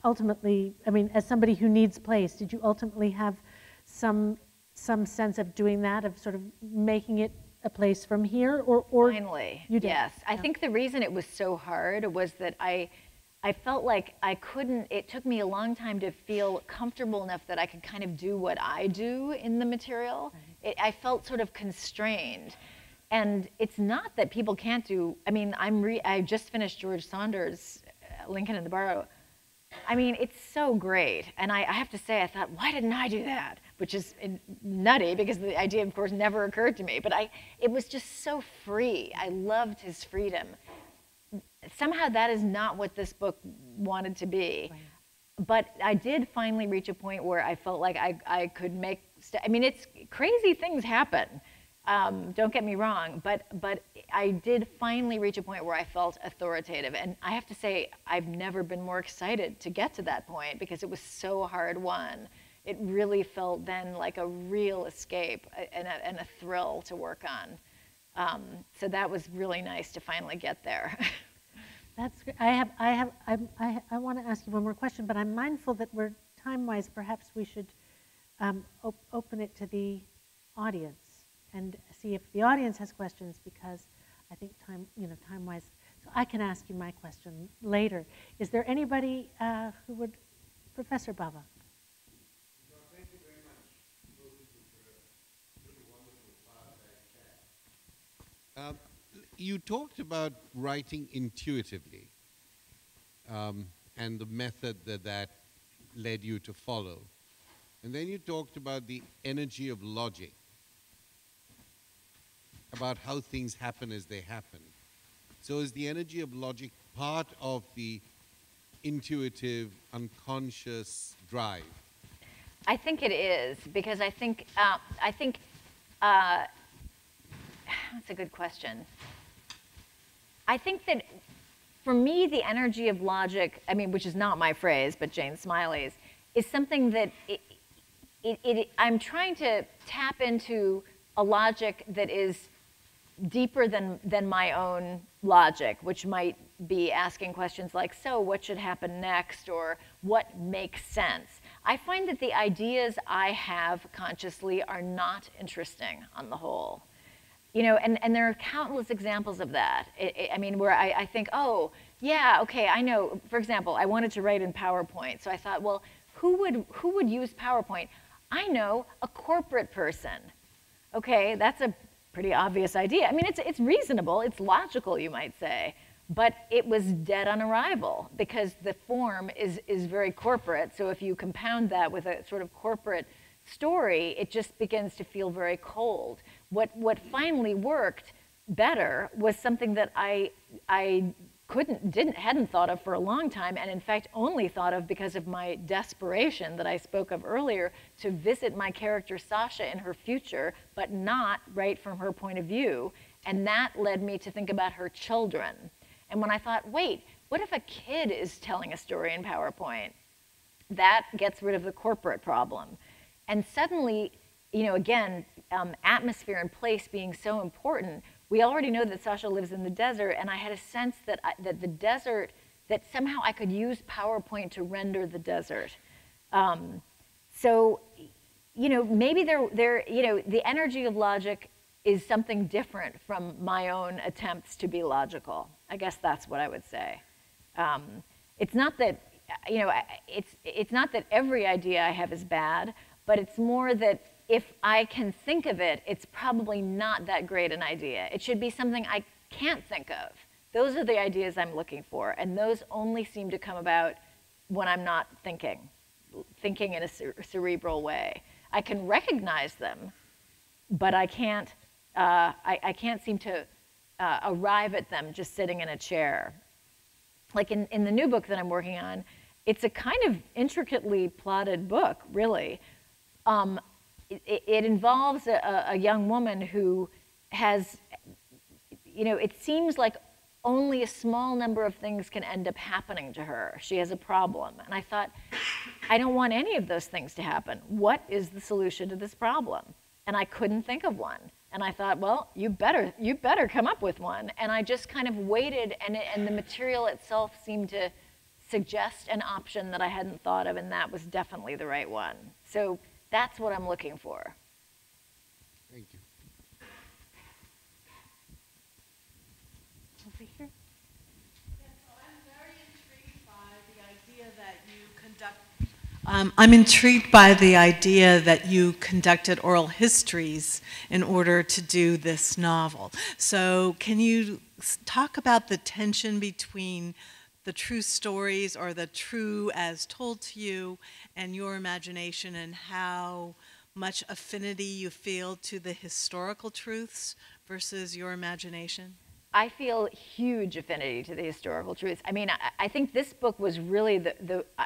ultimately, I mean, as somebody who needs place, did you ultimately have some sense of doing that, of sort of making it a place from here, or Finally, you did? Yes. I think the reason it was so hard was that I felt like I couldn't, it took me a long time to feel comfortable enough that I could kind of do what I do in the material. Right. I felt sort of constrained. And it's not that people can't do, I mean, I just finished George Saunders' Lincoln in the Borough. I mean, it's so great. And I have to say, I thought, why didn't I do that? Which is nutty, because the idea, of course, never occurred to me. But it was just so free. I loved his freedom. somehow that is not what this book wanted to be. Right. But I did finally reach a point where I felt like I could make, I mean, it's crazy things happen. Don't get me wrong, but I did finally reach a point where I felt authoritative. And I have to say, I've never been more excited to get to that point because it was so hard won. It really felt then like a real escape and a thrill to work on. So that was really nice to finally get there. That's great. I want to ask you one more question, but I'm mindful that we're time-wise. Perhaps we should open it to the audience and see if the audience has questions, because I think time-wise. So I can ask you my question later. Is there anybody who would, Professor Bava? Thank you very much, both of you, for a really wonderful fireside chat. You talked about writing intuitively and the method that led you to follow. And then you talked about the energy of logic, about how things happen as they happen. So is the energy of logic part of the intuitive, unconscious drive? I think it is, because I think that's a good question. I think that for me, the energy of logic, I mean, which is not my phrase, but Jane Smiley's, is something that I'm trying to tap into a logic that is deeper than my own logic, which might be asking questions like, so what should happen next, or what makes sense? I find that the ideas I have consciously are not interesting on the whole. You know, and there are countless examples of that. I mean, where I think, oh, yeah, okay, I know. For example, I wanted to write in PowerPoint, so I thought, well, who would use PowerPoint? I know, a corporate person. Okay, that's a pretty obvious idea. I mean, it's reasonable, it's logical, you might say, but it was dead on arrival because the form is very corporate. So if you compound that with a sort of corporate story, it just begins to feel very cold. What finally worked better was something that I hadn't thought of for a long time, and in fact only thought of because of my desperation that I spoke of earlier to visit my character Sasha in her future, but not right from her point of view. And that led me to think about her children. And when I thought, wait, what if a kid is telling a story in PowerPoint? That gets rid of the corporate problem. And suddenly, you know, again, atmosphere and place being so important, we already know that Sasha lives in the desert, and I had a sense that that the desert, that somehow I could use PowerPoint to render the desert. So, you know, maybe you know, the energy of logic is something different from my own attempts to be logical. I guess that's what I would say. It's not that, you know, it's not that every idea I have is bad, but it's more that if I can think of it, it's probably not that great an idea. It should be something I can't think of. Those are the ideas I'm looking for, and those only seem to come about when I'm not thinking in a cerebral way. I can recognize them, but I can't seem to arrive at them just sitting in a chair. Like in the new book that I'm working on, it's a kind of intricately plotted book, really. It involves a young woman who has, you know, it seems like only a small number of things can end up happening to her. She has a problem. And I thought, I don't want any of those things to happen. What is the solution to this problem? And I couldn't think of one. And I thought, well, you better come up with one. And I just kind of waited, and the material itself seemed to suggest an option that I hadn't thought of, and that was definitely the right one. So that's what I'm looking for. Thank you. Over here. Yeah, so I'm very intrigued by the idea that you conduct. I'm intrigued by the idea that you conducted oral histories in order to do this novel. So can you talk about the tension between the true stories, or the true as told to you, and your imagination, and how much affinity you feel to the historical truths versus your imagination? I feel huge affinity to the historical truths. I mean, I think this book was really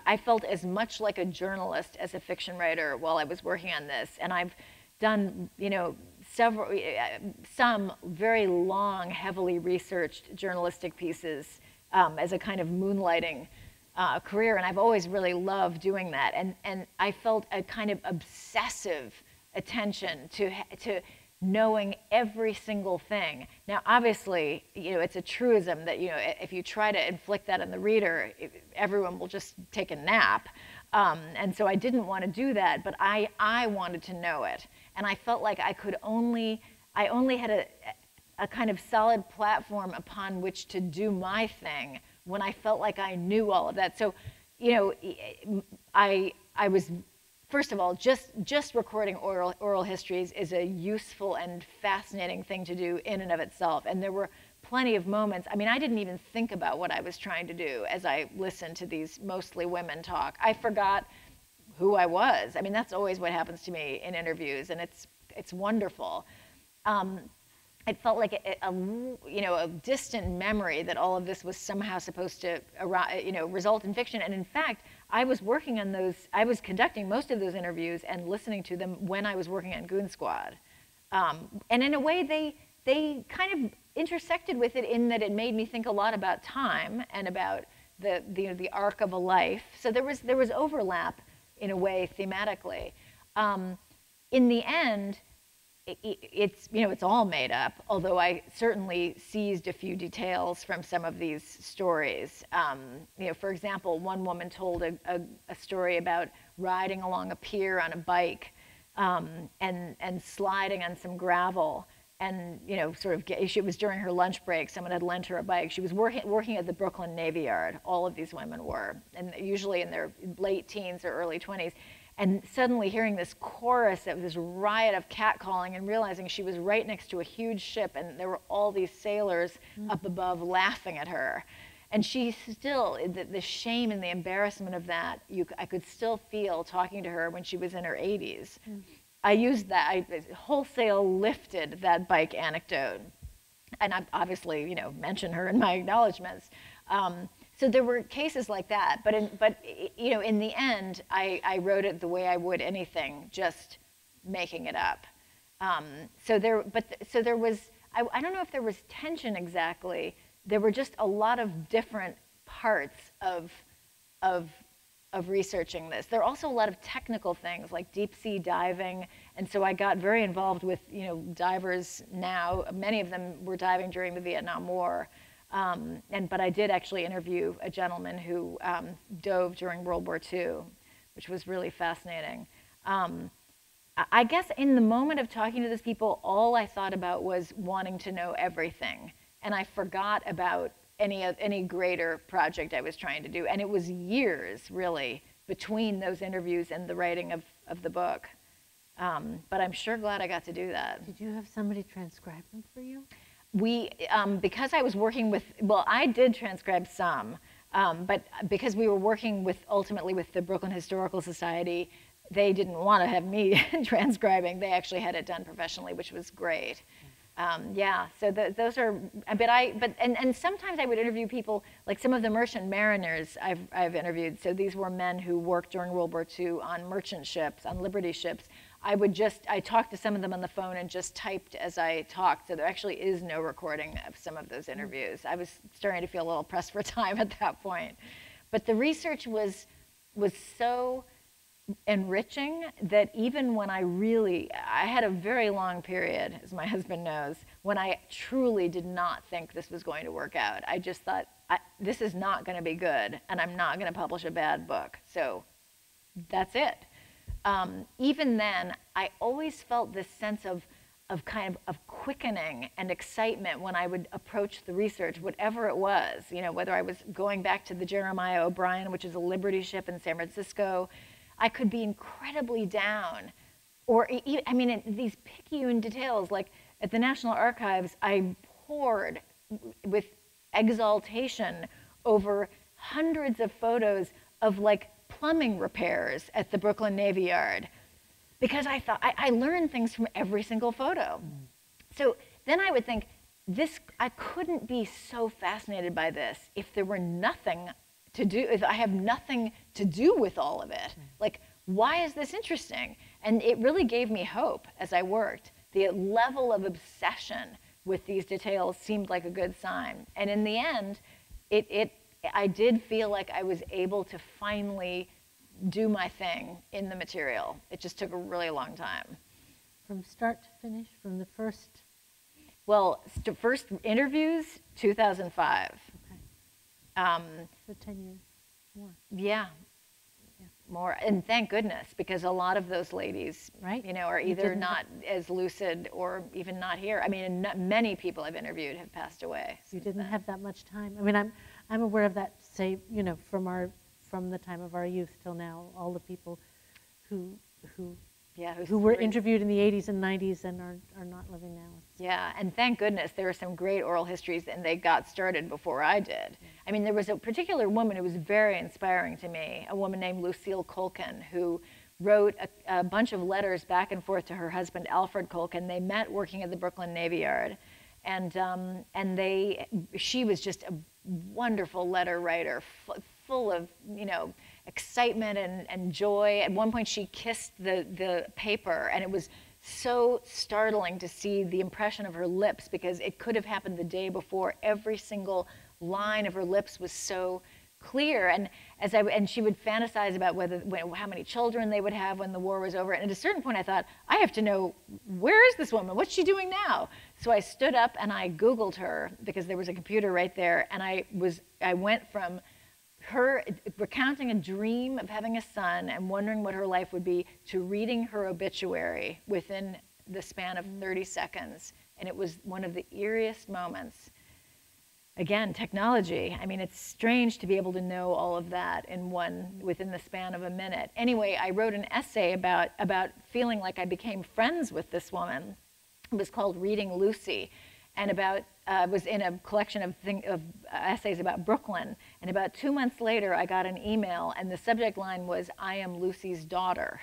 I felt as much like a journalist as a fiction writer while I was working on this. And I've done, you know, some very long, heavily researched journalistic pieces as a kind of moonlighting career. And I've always really loved doing that. And I felt a kind of obsessive attention to knowing every single thing. Now, obviously, you know, it's a truism that, you know, if you try to inflict that on the reader, everyone will just take a nap. And so I didn't want to do that, but I wanted to know it. And I felt like I only had a kind of solid platform upon which to do my thing when I felt like I knew all of that. So, you know, I was, first of all, just recording oral histories is a useful and fascinating thing to do in and of itself. And there were plenty of moments. I mean, I didn't even think about what I was trying to do as I listened to these mostly women talk. I forgot who I was. I mean, that's always what happens to me in interviews, and it's wonderful. It felt like a distant memory that all of this was somehow supposed to, you know, result in fiction. And in fact, I was working on those. I was conducting most of those interviews and listening to them when I was working on Goon Squad. And in a way, they kind of intersected with it in that it made me think a lot about time and about the arc of a life. So there was overlap in a way thematically. In the end, it's all made up, although I certainly seized a few details from some of these stories. You know, for example, one woman told a story about riding along a pier on a bike and sliding on some gravel. And, you know, it was during her lunch break, someone had lent her a bike. She was working at the Brooklyn Navy Yard, all of these women were, and usually in their late teens or early 20s. And suddenly hearing this chorus of this riot of catcalling and realizing she was right next to a huge ship and there were all these sailors up above laughing at her. And she still, the shame and the embarrassment of that, I could still feel talking to her when she was in her 80s. I used that, I wholesale lifted that bike anecdote. And I obviously, you know, mentioned her in my acknowledgments. So there were cases like that, but you know, in the end, I wrote it the way I would anything, just making it up. So there was, I don't know if there was tension exactly. There were just a lot of different parts of researching this. There are also a lot of technical things like deep sea diving, and so I got very involved with, you know, divers now. Many of them were diving during the Vietnam War. But I did actually interview a gentleman who dove during World War II, which was really fascinating. I guess in the moment of talking to those people, all I thought about was wanting to know everything. And I forgot about any greater project I was trying to do. And it was years, really, between those interviews and the writing of the book. But I'm sure glad I got to do that. Did you have somebody transcribe them for you? Because I was working with, well, I did transcribe some, but because we were working ultimately with the Brooklyn Historical Society, they didn't want to have me transcribing. They actually had it done professionally, which was great. Yeah, so those are, and sometimes I would interview people, like some of the merchant mariners I've interviewed. So these were men who worked during World War II on merchant ships, on Liberty ships. I talked to some of them on the phone and just typed as I talked. So there actually is no recording of some of those interviews. I was starting to feel a little pressed for time at that point. But the research was so enriching that even when I had a very long period, as my husband knows, when I truly did not think this was going to work out. I just thought, this is not going to be good, and I'm not going to publish a bad book. So that's it. Even then, I always felt this sense of quickening and excitement when I would approach the research, whatever it was, you know, whether I was going back to the Jeremiah O'Brien, which is a Liberty ship in San Francisco. I could be incredibly down, or I mean, these picayune details, like at the National Archives, I poured with exaltation over hundreds of photos of like plumbing repairs at the Brooklyn Navy Yard, because I thought I learned things from every single photo. So then I would think, I couldn't be so fascinated by this if there were nothing to do, if I have nothing to do with all of it. Like, why is this interesting? And it really gave me hope as I worked. The level of obsession with these details seemed like a good sign. And in the end, I did feel like I was able to finally do my thing in the material. It just took a really long time. From start to finish, from the first? Well, first interviews, 2005. Okay. So 10 years more. Yeah. More, and thank goodness, because a lot of those ladies, right, you know, are either not as lucid or even not here. I mean, many people I've interviewed have passed away. You didn't have that much time. I mean, I'm aware of that. Say, you know, from the time of our youth till now, all the people who were interviewed in the 80s and 90s and are not living now. Yeah, and thank goodness there are some great oral histories, and they got started before I did. I mean, there was a particular woman who was very inspiring to me, a woman named Lucille Colkin, who wrote a bunch of letters back and forth to her husband, Alfred Colkin. They met working at the Brooklyn Navy Yard, and she was just a wonderful letter writer, full of, you know, excitement and joy. At one point, she kissed the paper, and it was so startling to see the impression of her lips, because it could have happened the day before. Every single line of her lips was so clear, and she would fantasize about how many children they would have when the war was over. And at a certain point, I thought, I have to know, where is this woman? What's she doing now? So I stood up and I Googled her, because there was a computer right there, and I went from her recounting a dream of having a son and wondering what her life would be, to reading her obituary within the span of 30 seconds. And it was one of the eeriest moments. Again, technology. I mean, it's strange to be able to know all of that within the span of a minute. Anyway, I wrote an essay about feeling like I became friends with this woman. It was called Reading Lucy, and was in a collection of essays about Brooklyn. And about 2 months later, I got an email, and the subject line was, "I am Lucy's daughter."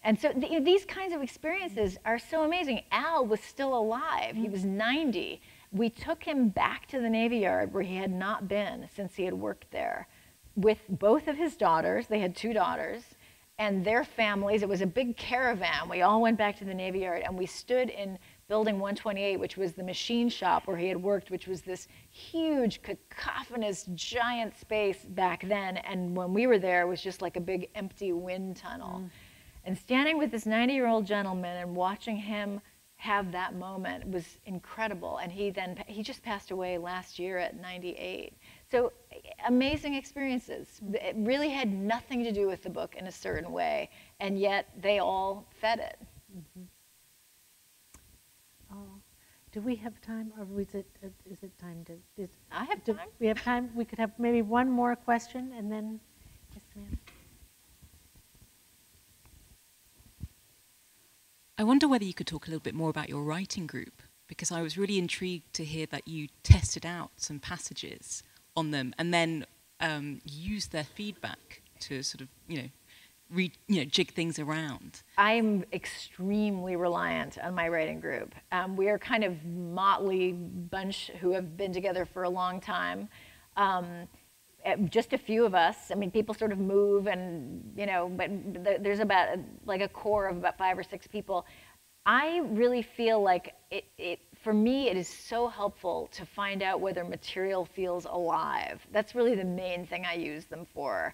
And so these kinds of experiences are so amazing. Al was still alive. He was 90. We took him back to the Navy Yard, where he had not been since he had worked there, with both of his daughters. They had 2 daughters, and their families. It was a big caravan. We all went back to the Navy Yard, and we stood in Building 128, which was the machine shop where he had worked, which was this huge, cacophonous, giant space back then. And when we were there, it was just like a big empty wind tunnel. And standing with this 90-year-old gentleman and watching him have that moment was incredible. And he just passed away last year at 98. So amazing experiences. It really had nothing to do with the book in a certain way, and yet they all fed it. Oh, do we have time, or is it time to? I have time. We have time. We could have maybe one more question, and then, yes, ma'am. I wonder whether you could talk a little bit more about your writing group, because I was really intrigued to hear that you tested out some passages on them and then used their feedback to sort of, jig things around. I'm extremely reliant on my writing group. We are kind of motley bunch who have been together for a long time. Just a few of us. I mean, people sort of move, and but there's about like a core of about 5 or 6 people. I really feel like for me, it is so helpful to find out whether material feels alive. That's really the main thing I use them for.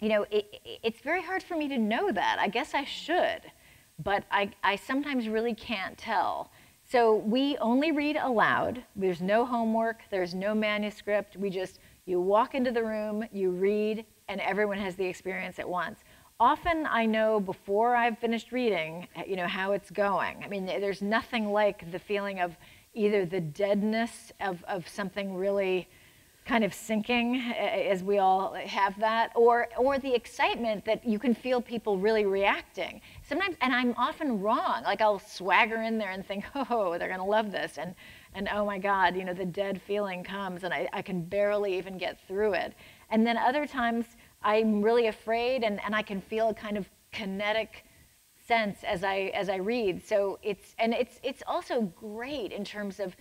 It's very hard for me to know that. I guess I should, but I sometimes really can't tell. So we only read aloud. There's no homework. There's no manuscript. You walk into the room, you read, and everyone has the experience at once. Often I know before I've finished reading, how it's going. I mean, there's nothing like the feeling of either the deadness of something really kind of sinking, as we all have that, or the excitement that you can feel people really reacting. Sometimes, and I'm often wrong, like I'll swagger in there and think, oh, they're gonna love this, and oh my God, the dead feeling comes, and I can barely even get through it. And then other times, I'm really afraid, and I can feel a kind of kinetic sense as I read. So it's also great in terms of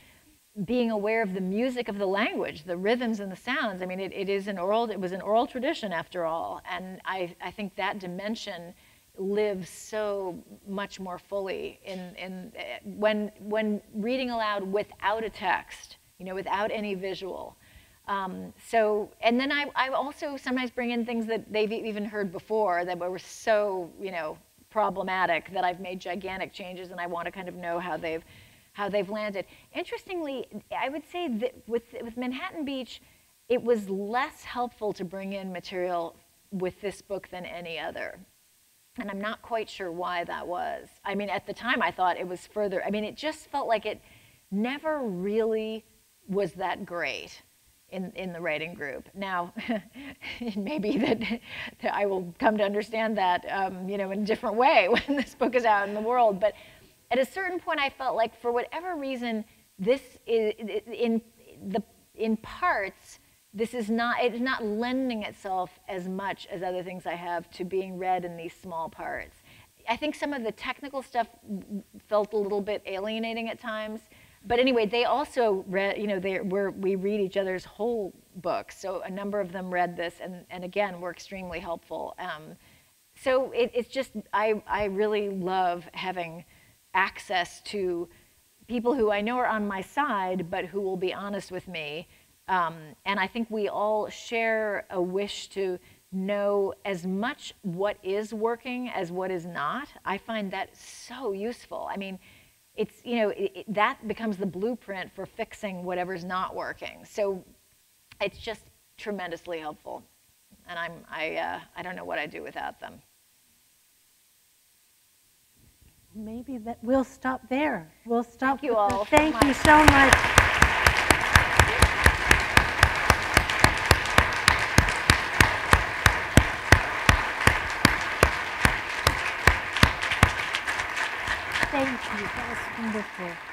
being aware of the music of the language, the rhythms and the sounds. I mean, it was an oral tradition after all, and I think that dimension lives so much more fully when reading aloud without a text, without any visual. And then I also sometimes bring in things that they've even heard before that were so, problematic that I've made gigantic changes, and I want to kind of know how they've landed. Interestingly, I would say that with Manhattan Beach, it was less helpful to bring in material with this book than any other. And I'm not quite sure why that was. I mean, at the time I thought it was further. I mean, it just felt like it never really was that great in the writing group. Now, it may be that I will come to understand that, in a different way when this book is out in the world. But at a certain point, I felt like, for whatever reason, this is in parts. It's not lending itself as much as other things I have to being read in these small parts. I think some of the technical stuff felt a little bit alienating at times. But anyway, they also read, we read each other's whole books. So a number of them read this and again, were extremely helpful. So it's just, I really love having access to people who I know are on my side, but who will be honest with me. And I think we all share a wish to know as much what is working as what is not. I find that so useful. I mean, it's, that becomes the blueprint for fixing whatever's not working. So it's just tremendously helpful. And I don't know what I'd do without them. Maybe that we'll stop there. We'll stop. Thank you all. Thank you so much. Thank you. That was wonderful.